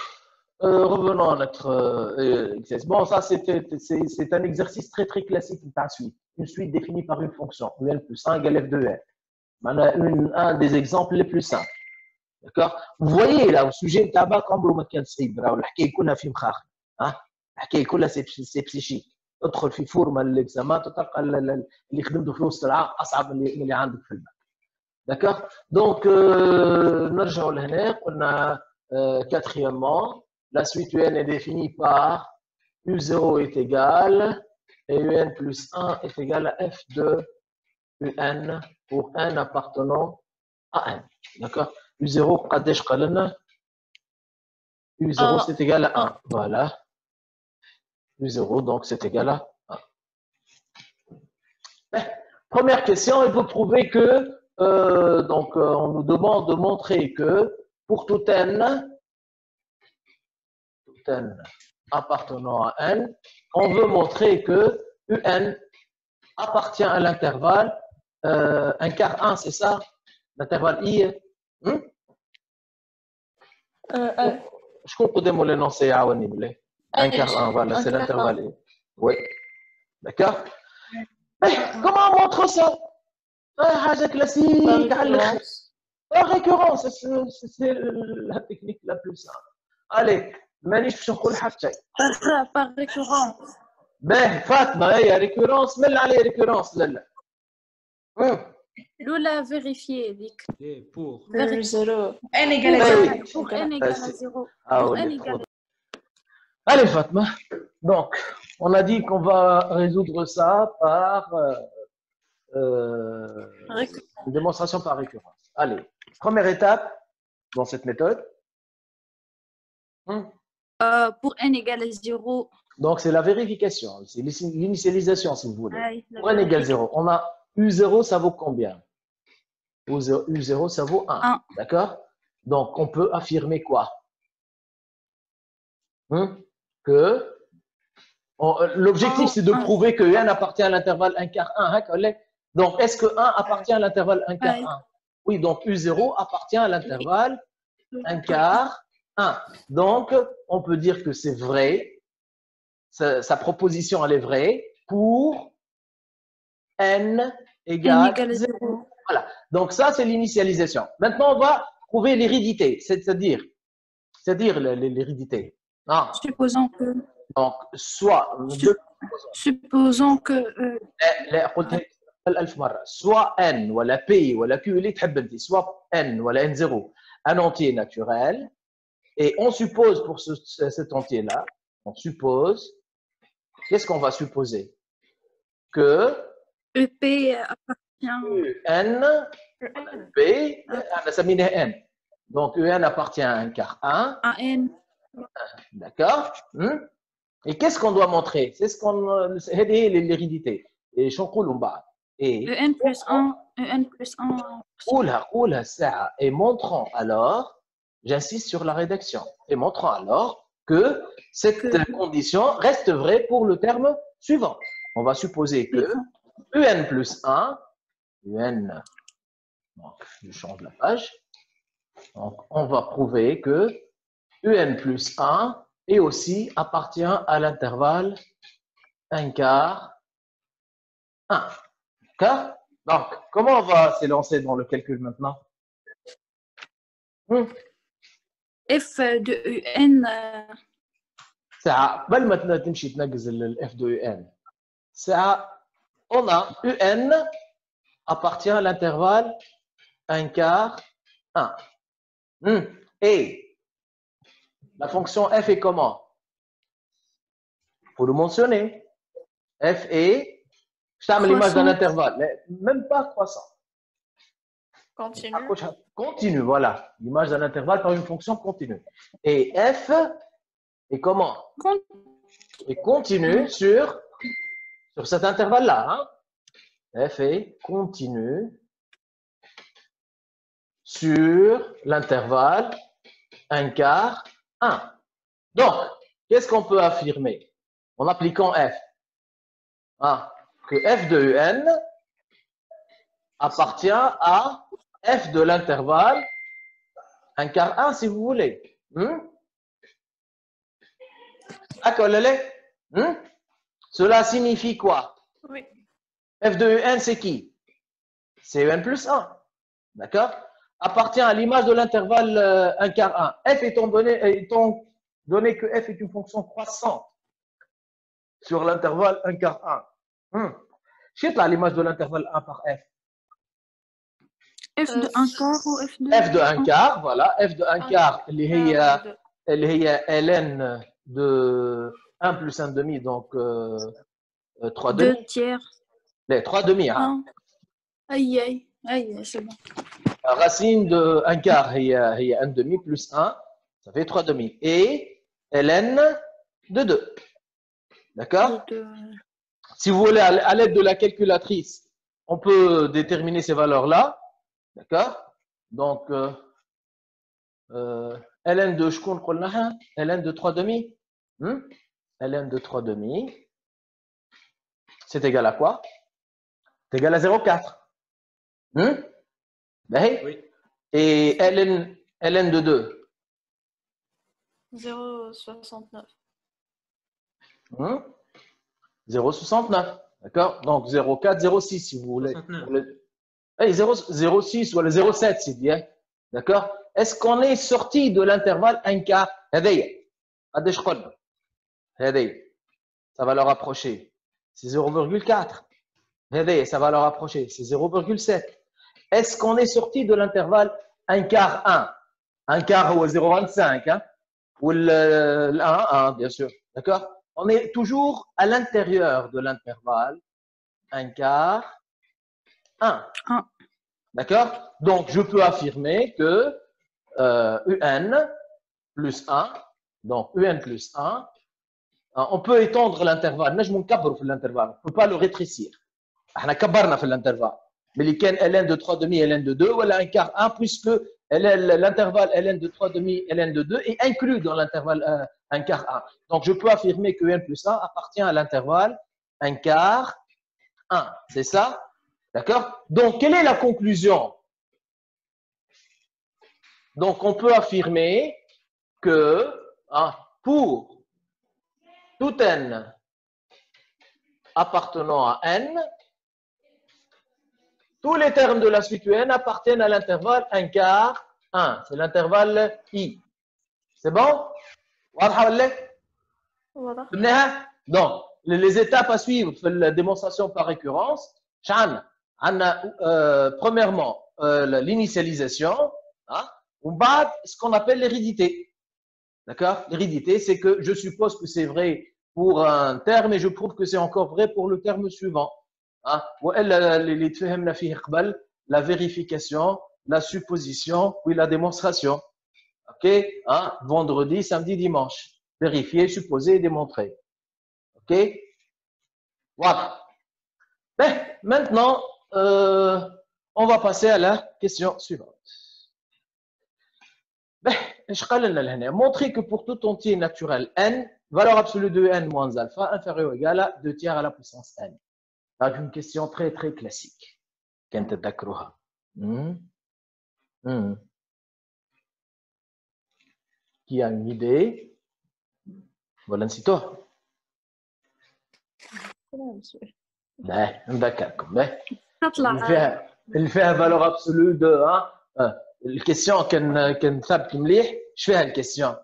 revenons à notre exercice. Bon, ça, c'est un exercice très, très classique de la suite. Une suite définie par une fonction, un plus 1 égale f de n. On a un des exemples les plus simples. D'accord? Vous voyez là, au sujet de tabac, comme le matin صعيب راهو الحكايه كلها في مخاخ الحكايه كلها سي بسيشيك تدخل في فورمه الاكزامان تلقى اللي خدمته في وسط العام اصعب من اللي عندك في الباك. D'accord? Donc, نرجعوا لهنا قلنا quatrièmement, la suite UN est définie par U0 est égal et UN plus 1 est égal à F de UN pour n appartenant à n. D'accord? U0, قداش قال لنا؟ U0 c'est égal à 1. Voilà. U0 donc c'est égal à 1. Première question, il faut prouver que donc on nous demande de montrer que pour tout n appartenant à n, on veut montrer que UN appartient à l'intervalle 1 quart 1, c'est ça? L'intervalle I. Je comprends pas l'énoncé à 1 quart 1, voilà, c'est l'intervalle I. Oui. D'accord? Comment on montre ça? حاجة classique. Par récurrence, c'est la technique la plus simple. Allez, مانيش باش نقول حتى شيء. Par récurrence. باهي فاطمة هي ريكورونس من عليه ريكورونس لا. Lula vérifier ذيك. Pour zéro. n égale à 0. Pour n égale à 0. Ah, Pour oui, n égale à Allez Fatma, donc on a dit qu'on va résoudre ça par une démonstration par récurrence. Allez, première étape dans cette méthode. pour n égale à 0. Donc c'est la vérification, c'est l'initialisation si vous voulez. Aïe, Pour n égale 0, on a U0 ça vaut combien? U0 ça vaut 1. D'accord? Donc on peut affirmer quoi? Que l'objectif c'est de prouver que n appartient à l'intervalle 1 quart 1. Donc est-ce que 1 appartient à l'intervalle 1 quart 1? Oui, donc U0 appartient à l'intervalle 1 quart 1. Donc on peut dire que c'est vrai, sa proposition elle est vraie pour n égale 0. Voilà, donc ça c'est l'initialisation. Maintenant on va prouver l'hérédité, c'est-à-dire l'hérédité. Supposons que. Donc, soit. Supposons que. 1000 مرة. Soit n ou la p ou la q اللي تحب انت. Soit n ou la n0 un entier naturel. Et on suppose pour cet entier-là, on suppose, qu'est-ce qu'on va supposer? Que EP appartient n, p, ça m'est n. Donc un appartient à un quart 1. à N. D'accord? Et qu'est-ce qu'on doit montrer? C'est ce qu'on. C'est l'hérédité. Et je et EN plus 1, EN plus 1. oula, ça. Et montrons alors, j'insiste sur la rédaction, et montrons alors que cette condition reste vraie pour le terme suivant. On va supposer que UN plus 1, UN, donc je change la page, donc on va prouver que UN plus 1 et aussi appartient à l'intervalle 1 quart 1. D'accord? Donc, comment on va s'élancer dans le calcul maintenant? F de UN. Ça, قبل ما تمشي تنقز ال F de UN. Ça, on a UN appartient à l'intervalle 1 quart 1. Et la fonction f est comment? Il faut le mentionner. F est, je t'amène l'image d'un intervalle, mais même pas croissant. Continue. Continue, voilà. L'image d'un intervalle par une fonction continue. Et f est comment? Et continue sur cet intervalle-là. Hein? F est continue sur l'intervalle 1 quart 1. Donc, qu'est-ce qu'on peut affirmer en appliquant f? Que f de un appartient à f de l'intervalle 1 quart 1 si vous voulez. D'accord, cela signifie quoi? Oui. F de un c'est qui? C'est un plus 1. D'accord? Appartient à l'image de l'intervalle 1 quart 1. F étant donné que f est une fonction croissante sur l'intervalle 1 quart 1. Chute là l'image de l'intervalle 1 par f. F de 1 quart ou F de... F de 1 quart, voilà. F de 1 quart, اللي هي ln de 1 plus 1 demi, donc 3 demi. 2 tiers. Les 3 demi. Hein. Aïe, c'est bon. La racine de 1 quart, il y a 1 demi plus 1, ça fait 3 demi. Et ln de 2. D'accord? Si vous voulez, à l'aide de la calculatrice, on peut déterminer ces valeurs-là. D'accord? Donc, ln de شكون قلناها? ln de 3 demi. ln de 3 demi, c'est égal à quoi? C'est égal à 0,4. Oui. Et ln de 2? 0,69. 0,69. D'accord? Donc 0,4, 0,6 si vous voulez. 0,6 ou 0,7 c'est bien. D'accord? Est-ce qu'on est sorti de l'intervalle 1 quart? Ça va le rapprocher. C'est 0,4. Ça va le rapprocher. C'est 0,7. Est-ce qu'on est sorti de l'intervalle 1 quart 1? 1 quart ou 0,25, hein? Ou le 1, bien sûr. D'accord? On est toujours à l'intérieur de l'intervalle 1 quart 1. D'accord? Donc, je peux affirmer que UN plus 1, donc UN plus 1, on peut étendre l'intervalle. On ne peut pas le rétrécir. On a كبرنا في l'intervalle. Mais il y a ln de 3 demi, ln de 2, voilà 1 quart 1, puisque l'intervalle ln de 3 demi, ln de 2 est inclus dans l'intervalle 1 quart 1. Donc, je peux affirmer que n plus 1 appartient à l'intervalle 1 quart 1. C'est ça? D'accord? Donc, quelle est la conclusion? Donc, on peut affirmer que pour tout n appartenant à n, tous les termes de la suite n appartiennent à l'intervalle 1 quart 1. C'est l'intervalle i. C'est bon? Voilà. Donc, les étapes à suivre pour la démonstration par récurrence, premièrement, l'initialisation, hein, ou ce qu'on appelle l'hérédité. D'accord? L'hérédité, c'est que je suppose que c'est vrai pour un terme et je prouve que c'est encore vrai pour le terme suivant. Hein? La vérification, la supposition, puis la démonstration. OK? Hein? Vendredi, samedi, dimanche. Vérifier, supposer et démontrer. OK? Voilà. Ben, maintenant, on va passer à la question suivante. Ben, montrer que pour tout entier naturel n, valeur absolue de n moins alpha inférieure ou égale à 2 tiers à la puissance n. C'est une question très, très classique. Qui a une idée? Voilà, c'est toi. Ben, d'accord. Ben, il fait une valeur absolue de 1. La question كان ثابت مليح ايش فيها الكيسيون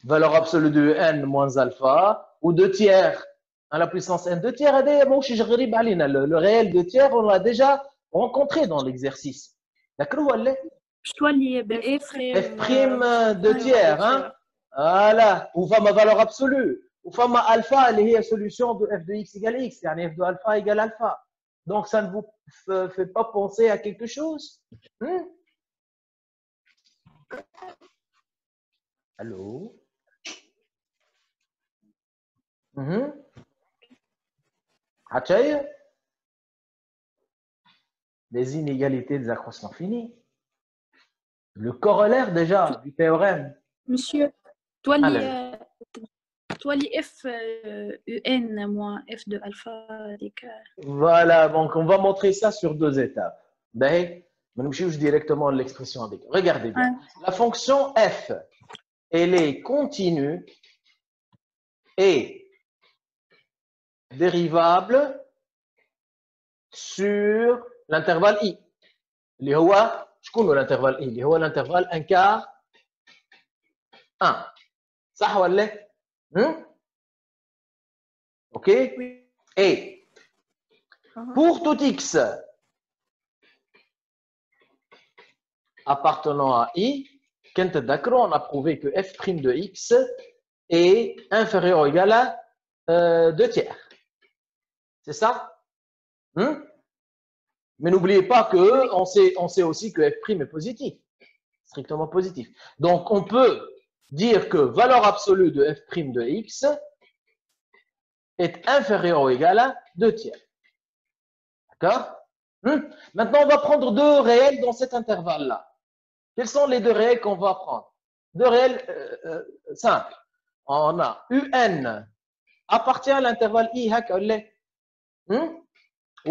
valeur absolue de n moins alpha ou 2 tiers à la puissance n. 2 tiers هذا ماهوش غريب علينا. Le réel de tiers on l'a déjà rencontré dans l'exercice. D'accord ولا f prime de tiers hein. Voilà, ou فما valeur absolue ou فما alpha اللي هي solution de f de x égale x يعني f de alpha égale alpha. Donc, ça ne vous fait pas penser à quelque chose? Allô? Hatchaï? Les inégalités des accroissements finis. Le corollaire déjà du théorème. Monsieur, toi, les f un moins f de alpha. Voilà, donc on va montrer ça sur 2 étapes. Ben, je cherche directement l'expression avec. Regardez bien. La fonction f, elle est continue et dérivable sur l'intervalle i. اللي هو شكون l'intervalle i اللي هو l'intervalle 1 quart 1. صح ولا لا؟ OK? Et pour tout x appartenant à i, quand d'accord, on a prouvé que f' de x est inférieur ou égal à 2 tiers. C'est ça? Mais n'oubliez pas que on sait aussi que f' est positif, strictement positif. Donc, on peut dire que valeur absolue de f' de x est inférieur ou égal à 2 tiers. D'accord? Maintenant, on va prendre 2 réels dans cet intervalle-là. Quels sont les 2 réels qu'on va prendre? 2 réels simples. On a un appartient à l'intervalle i, ou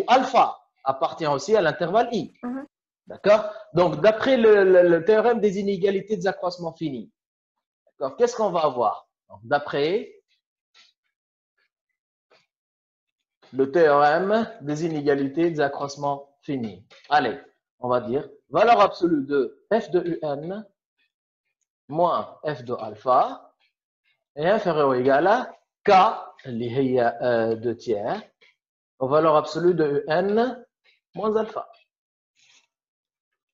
alpha appartient aussi à l'intervalle i. D'accord? Donc, d'après le théorème des inégalités des accroissements finis, qu'est-ce qu'on va avoir? D'après le théorème des inégalités des accroissements finis. Allez, on va dire valeur absolue de f de un moins f de alpha est inférieur ou égal à k, اللي هي 2 tiers, aux valeurs absolues de un moins alpha.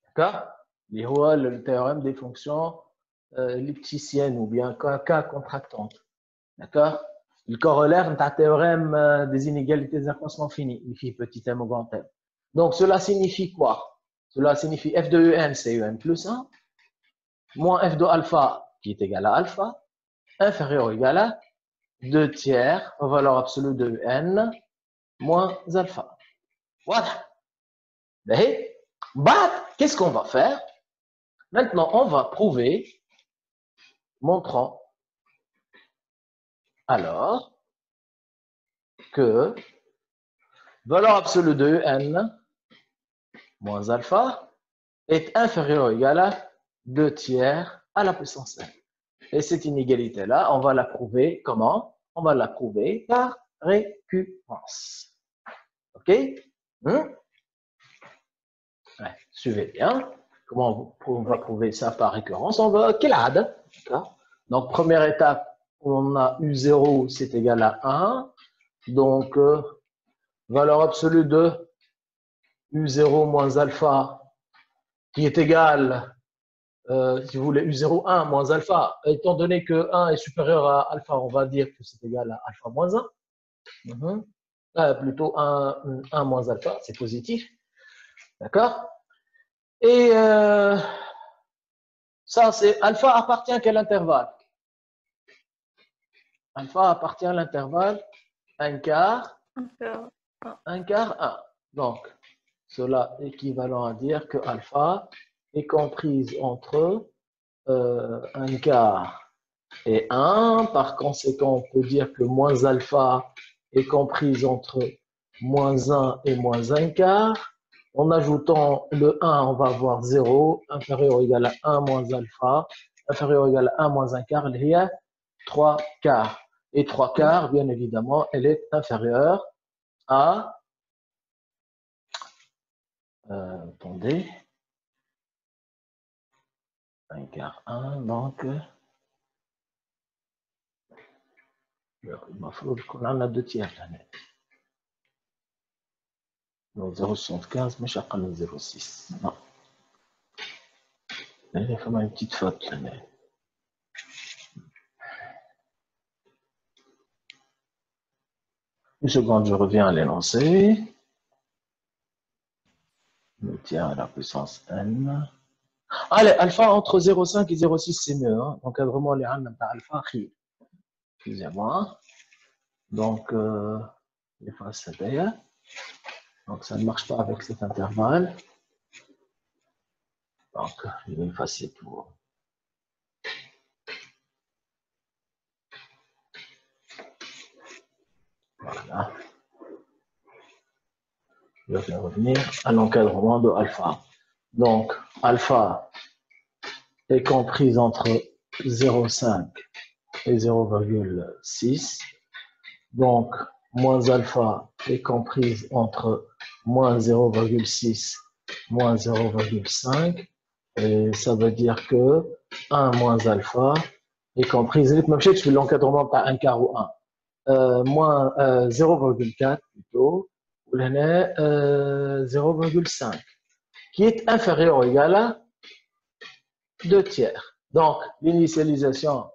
D'accord? اللي هو le théorème des fonctions lipschitziennes ou bien k contractantes. D'accord? Le corollaire d'un théorème des inégalités des accroissements finis, il fait petit m ou grand m. Donc, cela signifie quoi? Cela signifie f de un, c'est un plus 1, moins f de alpha, qui est égal à alpha, inférieur ou égal à 2 tiers, valeur absolue de n, moins alpha. Voilà. Qu'est-ce qu'on va faire? Maintenant, on va prouver, montrant alors que valeur absolue de n moins alpha est inférieure ou égale à 2 tiers à la puissance n. Et cette inégalité-là, on va la prouver comment? On va la prouver par récurrence. OK? Ouais, suivez bien. Comment on va prouver ça par récurrence? On va كالعادة. Donc, première étape, on a U0, c'est égal à 1. Donc, valeur absolue de U0 moins alpha, qui est égal, si vous voulez, U0, 1 moins alpha. Étant donné que 1 est supérieur à alpha, on va dire que c'est égal à alpha moins 1. Plutôt 1 moins alpha, c'est positif. D'accord? Et ça, c'est alpha appartient à quel intervalle? Alpha appartient à l'intervalle 1 quart, 1 quart, 1. Donc, cela est équivalent à dire que alpha est comprise entre 1 quart et 1. Par conséquent, on peut dire que moins alpha est comprise entre moins 1 et moins 1 quart. En ajoutant le 1, on va avoir 0, inférieur ou égal à 1 moins alpha, inférieur ou égal à 1 moins 1 quart, il y a 3 quarts. Et 3 quarts, bien évidemment, elle est inférieure à, attendez, 1 quart 1, donc, il m'a fallu qu'on en a 2 tiers. Donc 0,75, mais chacun le 0,6. Non. Il y a une petite faute. Là. Une seconde, je reviens à l'énoncé. Le tiers à la puissance n. Allez, alpha entre 0,5 et 0,6, c'est mieux. Hein? Donc, vraiment, les râles alpha, excusez-moi. Donc, j'efface ça d'ailleurs. Donc, ça ne marche pas avec cet intervalle. Donc, je vais effacer tout. Voilà. Je vais revenir à l'encadrement de alpha. Donc, alpha est comprise entre 0,5 et 0,6. Donc, moins alpha est comprise entre moins 0,6 moins 0,5. Et ça veut dire que 1 moins alpha est comprise, même si l'encadrement par 1 quart ou 1, moins 0,4 plutôt, ou 0,5, qui est inférieur ou égal à 2 tiers. Donc, l'initialisation,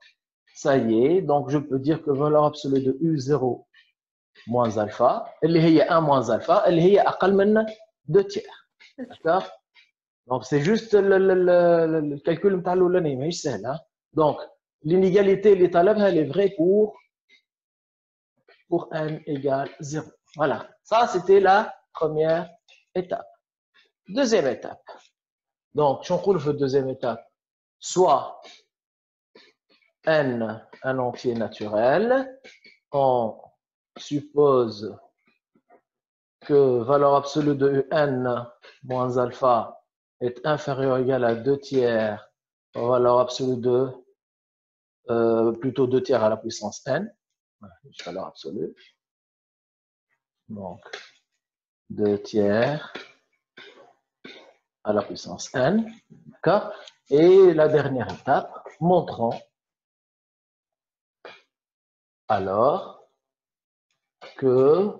ça y est. Donc, je peux dire que valeur absolue de U0 moins alpha, elle est 1 moins alpha, elle est égal à 2 tiers. D'accord? Donc, c'est juste le calcul de l'année, mais c'est simple. Donc, l'inégalité, elle est vraie pour n égale 0. Voilà. Ça, c'était la première étape. Deuxième étape. Donc, je trouve la deuxième étape. Soit n, un entier naturel, on suppose que valeur absolue de n moins alpha est inférieur ou égal à 2 tiers, valeur absolue de plutôt 2 tiers à la puissance n, valeur absolue. Donc, 2 tiers à la puissance n, d'accord? Et la dernière étape, montrons alors que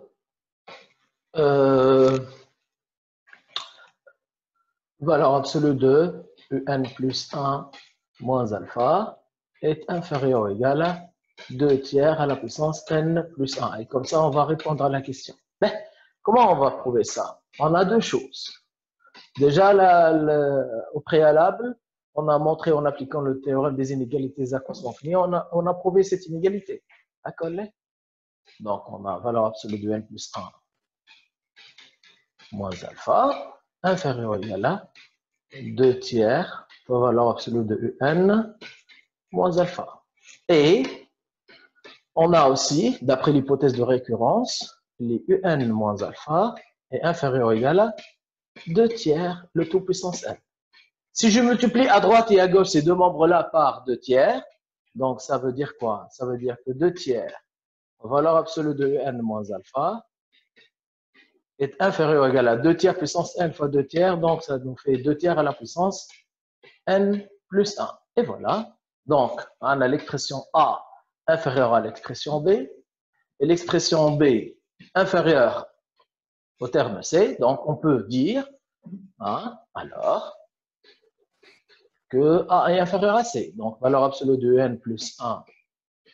valeur absolue de un plus 1 moins alpha est inférieur ou égal à 2 tiers à la puissance n plus 1. Et comme ça, on va répondre à la question. Mais comment on va prouver ça? On a deux choses. Déjà, au préalable, on a montré en appliquant le théorème des inégalités à constante finie, on a prouvé cette inégalité. D'accord? Donc, on a valeur absolue de n plus 1 moins alpha inférieur ou égal à 2 tiers pour valeur absolue de un moins alpha. Et on a aussi, d'après l'hypothèse de récurrence, les un moins alpha est inférieur ou égal à 2 tiers le tout puissance n. Si je multiplie à droite et à gauche ces deux membres-là par 2 tiers, donc ça veut dire quoi? Ça veut dire que 2 tiers, valeur absolue de n moins alpha, est inférieur ou égal à 2 tiers puissance n fois 2 tiers, donc ça nous fait 2 tiers à la puissance n plus 1. Et voilà. Donc, on a l'expression A inférieure à l'expression B, et l'expression B inférieure au terme C. Donc, on peut dire, hein, alors, que A est inférieur à C. Donc, valeur absolue de n plus 1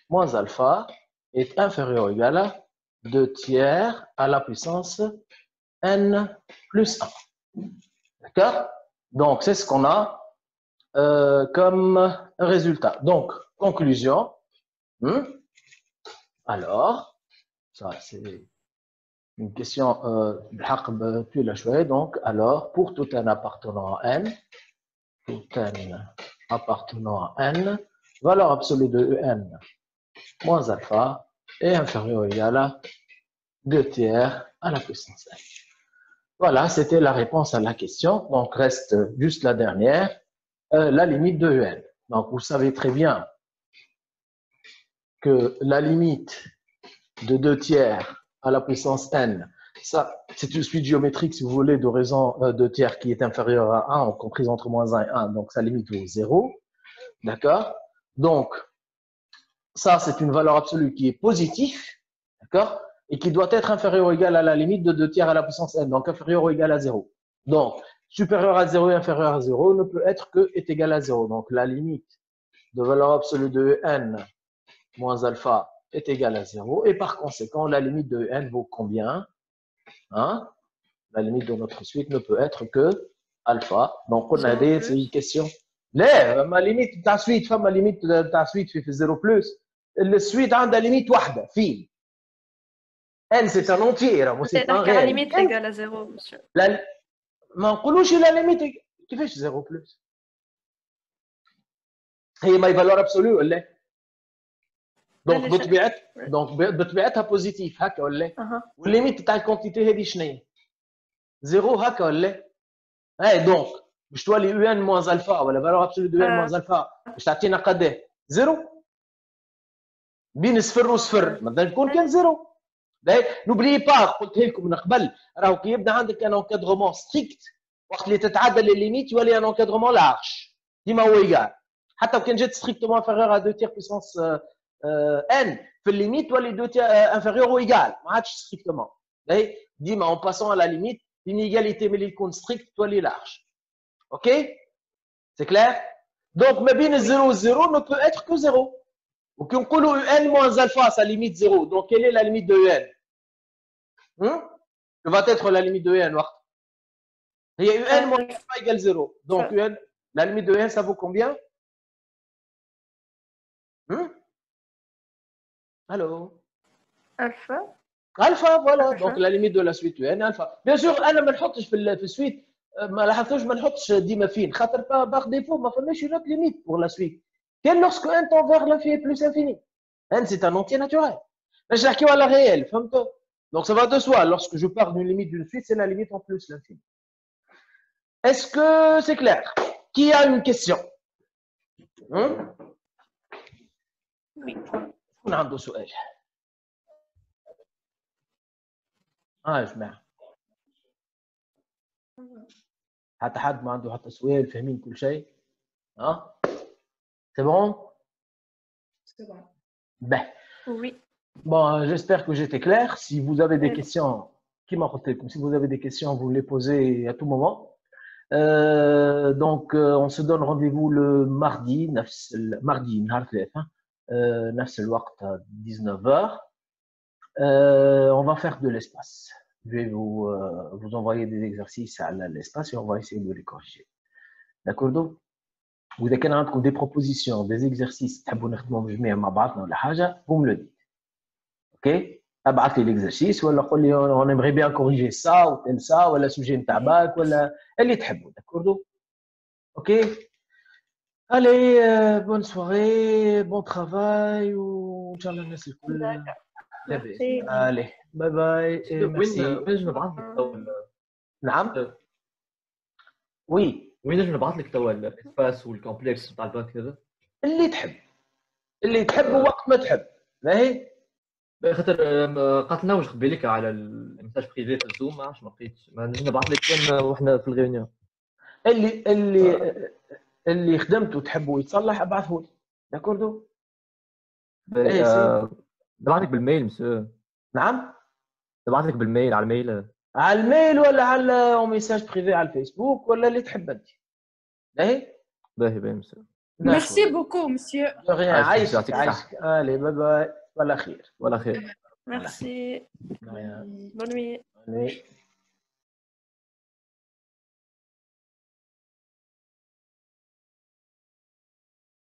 moins alpha est inférieur ou égal à 2 tiers à la puissance n plus 1. D'accord? Donc, c'est ce qu'on a comme résultat. Donc, conclusion. Alors, ça, c'est une question plus la chouette. Donc, alors, pour tout n appartenant à n, valeur absolue de En moins alpha est inférieur ou égal à 2 tiers à la puissance n. Voilà, c'était la réponse à la question. Donc, reste juste la dernière, la limite de En. Donc, vous savez très bien que la limite de 2 tiers à la puissance n, ça, c'est une suite géométrique, si vous voulez, de raison 2 tiers qui est inférieure à 1, comprise entre moins 1 et 1, donc sa limite vaut 0. D'accord? Donc, ça, c'est une valeur absolue qui est positive, d'accord? Et qui doit être inférieure ou égale à la limite de 2 tiers à la puissance n, donc inférieure ou égale à 0. Donc, supérieur à 0 et inférieur à 0 ne peut être que est égal à 0. Donc, la limite de valeur absolue de n moins alpha est égale à 0. Et par conséquent, la limite de n vaut combien? Hein? La limite de notre suite ne peut être que alpha. Donc, on a dit, c'est une question. Là, ma limite de la suite, ma limite de la suite fait 0 plus. La suite a une limite واحدة فيه. N, c'est un entier. C'est la limite égale à 0, monsieur. ما نقولوش la limite كيفاش 0 plus. هي ما valeur absolue ولا؟ دونك بطبيعتها بوزيتيف هكا ولا؟ والليميت تاع الكونتيتي هذه شنو هي؟ 0 هكا ولا؟ اي دونك باش تولي يو ان موان الفا ولا فالور ابسولو دو ان موان الفا باش تعطينا قداه؟ 0 بين صفر وصفر مثلا تكون كان 0. نوبلي با قلتها لكم من قبل راهو كي يبدا عندك ان انكادرومون ستريكت وقت اللي تتعدى الليميت يولي ان انكادرومون لارج ديما هو ايكال حتى وكان جات ستريكتومون انفيريور ا 2 تير بيسونس n في الليميت تولي 2 تير انفيريور او ايكال ما عادش ستريكتومون ديما اون باسون ا لا ليميت l'inégalité ملي يكون ستريكت تولي لارج. Ok? C'est clair? Donc, ma bien 0, 0 ne peut être que 0. Donc, on dit UN moins alpha, sa limite 0. Donc, quelle est la limite de UN? Que va être la limite de UN? Il y a UN moins alpha égale 0. Donc, UN, la limite de UN, ça vaut combien? Allô? Alpha. Alpha, voilà. Donc, la limite de la suite UN, alpha. Bien sûr, أنا ما نحطش في السويت ما لاحظتوش ما نحطش ديما فين خاطر باغ ديفو ما فماش une autre limite pour la suite. كان lorsque n tend vers l'infini plus infini. n c'est un entier naturel. باش نحكيو على réel, فهمتوا? Donc ça va de soi. Lorsque je parle d'une limite d'une suite, c'est la limite en plus l'infini. Est-ce que c'est clair? Qui a une question? Oui. شكون عنده سؤال؟ يا جماعة. حتى حد ما عنده حتى سؤال فاهمين كل شيء؟ ها؟ C'est bon? C'est bon. Ben. Oui. Bon, j'espère que j'étais clair. Si vous avez des questions, si vous avez des questions, vous les posez à tout moment. Donc, on se donne rendez-vous le mardi, mardi, نفس الوقت à 19h. On va faire de l'espace. Je vais vous envoyer des exercices à l'espace et on va essayer de les corriger. D'accord? وإذا كان عندكم des propositions, des exercices تحبوا نخدموا جميع مع بعضنا ولا حاجة, vous me le dites. Ok? ابعث لي l'exercice ولا قول لي on aimerait bien corriger ça ou tel ça ولا sujet نتاع باك ولا اللي تحبوا. D'accord? Ok? Allez, bonne soirée, bon travail وإن شاء الله الناس الكل. Allez, bye bye. وين نجم نبعث لك توا؟ نعم؟ وي. وين نجم نبعث لك توا الاسباس والكومبلكس بتاع الباك هذا؟ اللي تحب وقت ما تحب. ماهي؟ خاطر قاتلنا واش قبيلك على الميساج بريفي في الزوم ما عرفتش ما لقيتش ما نجم نبعث لك كان وحنا في الغيونيون. اللي خدمته تحبه يتصلح ابعثه لي. داكوردو؟ نبعث لك بالميل مسيو. نعم؟ نبعث لك بالميل على الميل. على الميل ولا على ميساج بريفي على الفيسبوك ولا اللي تحب انت. باهي باهي مسيو. ميرسي بوكو مسيو. عايشك عايشك. الي باي باي. ولا خير. ولا خير. ميرسي. بون نوي.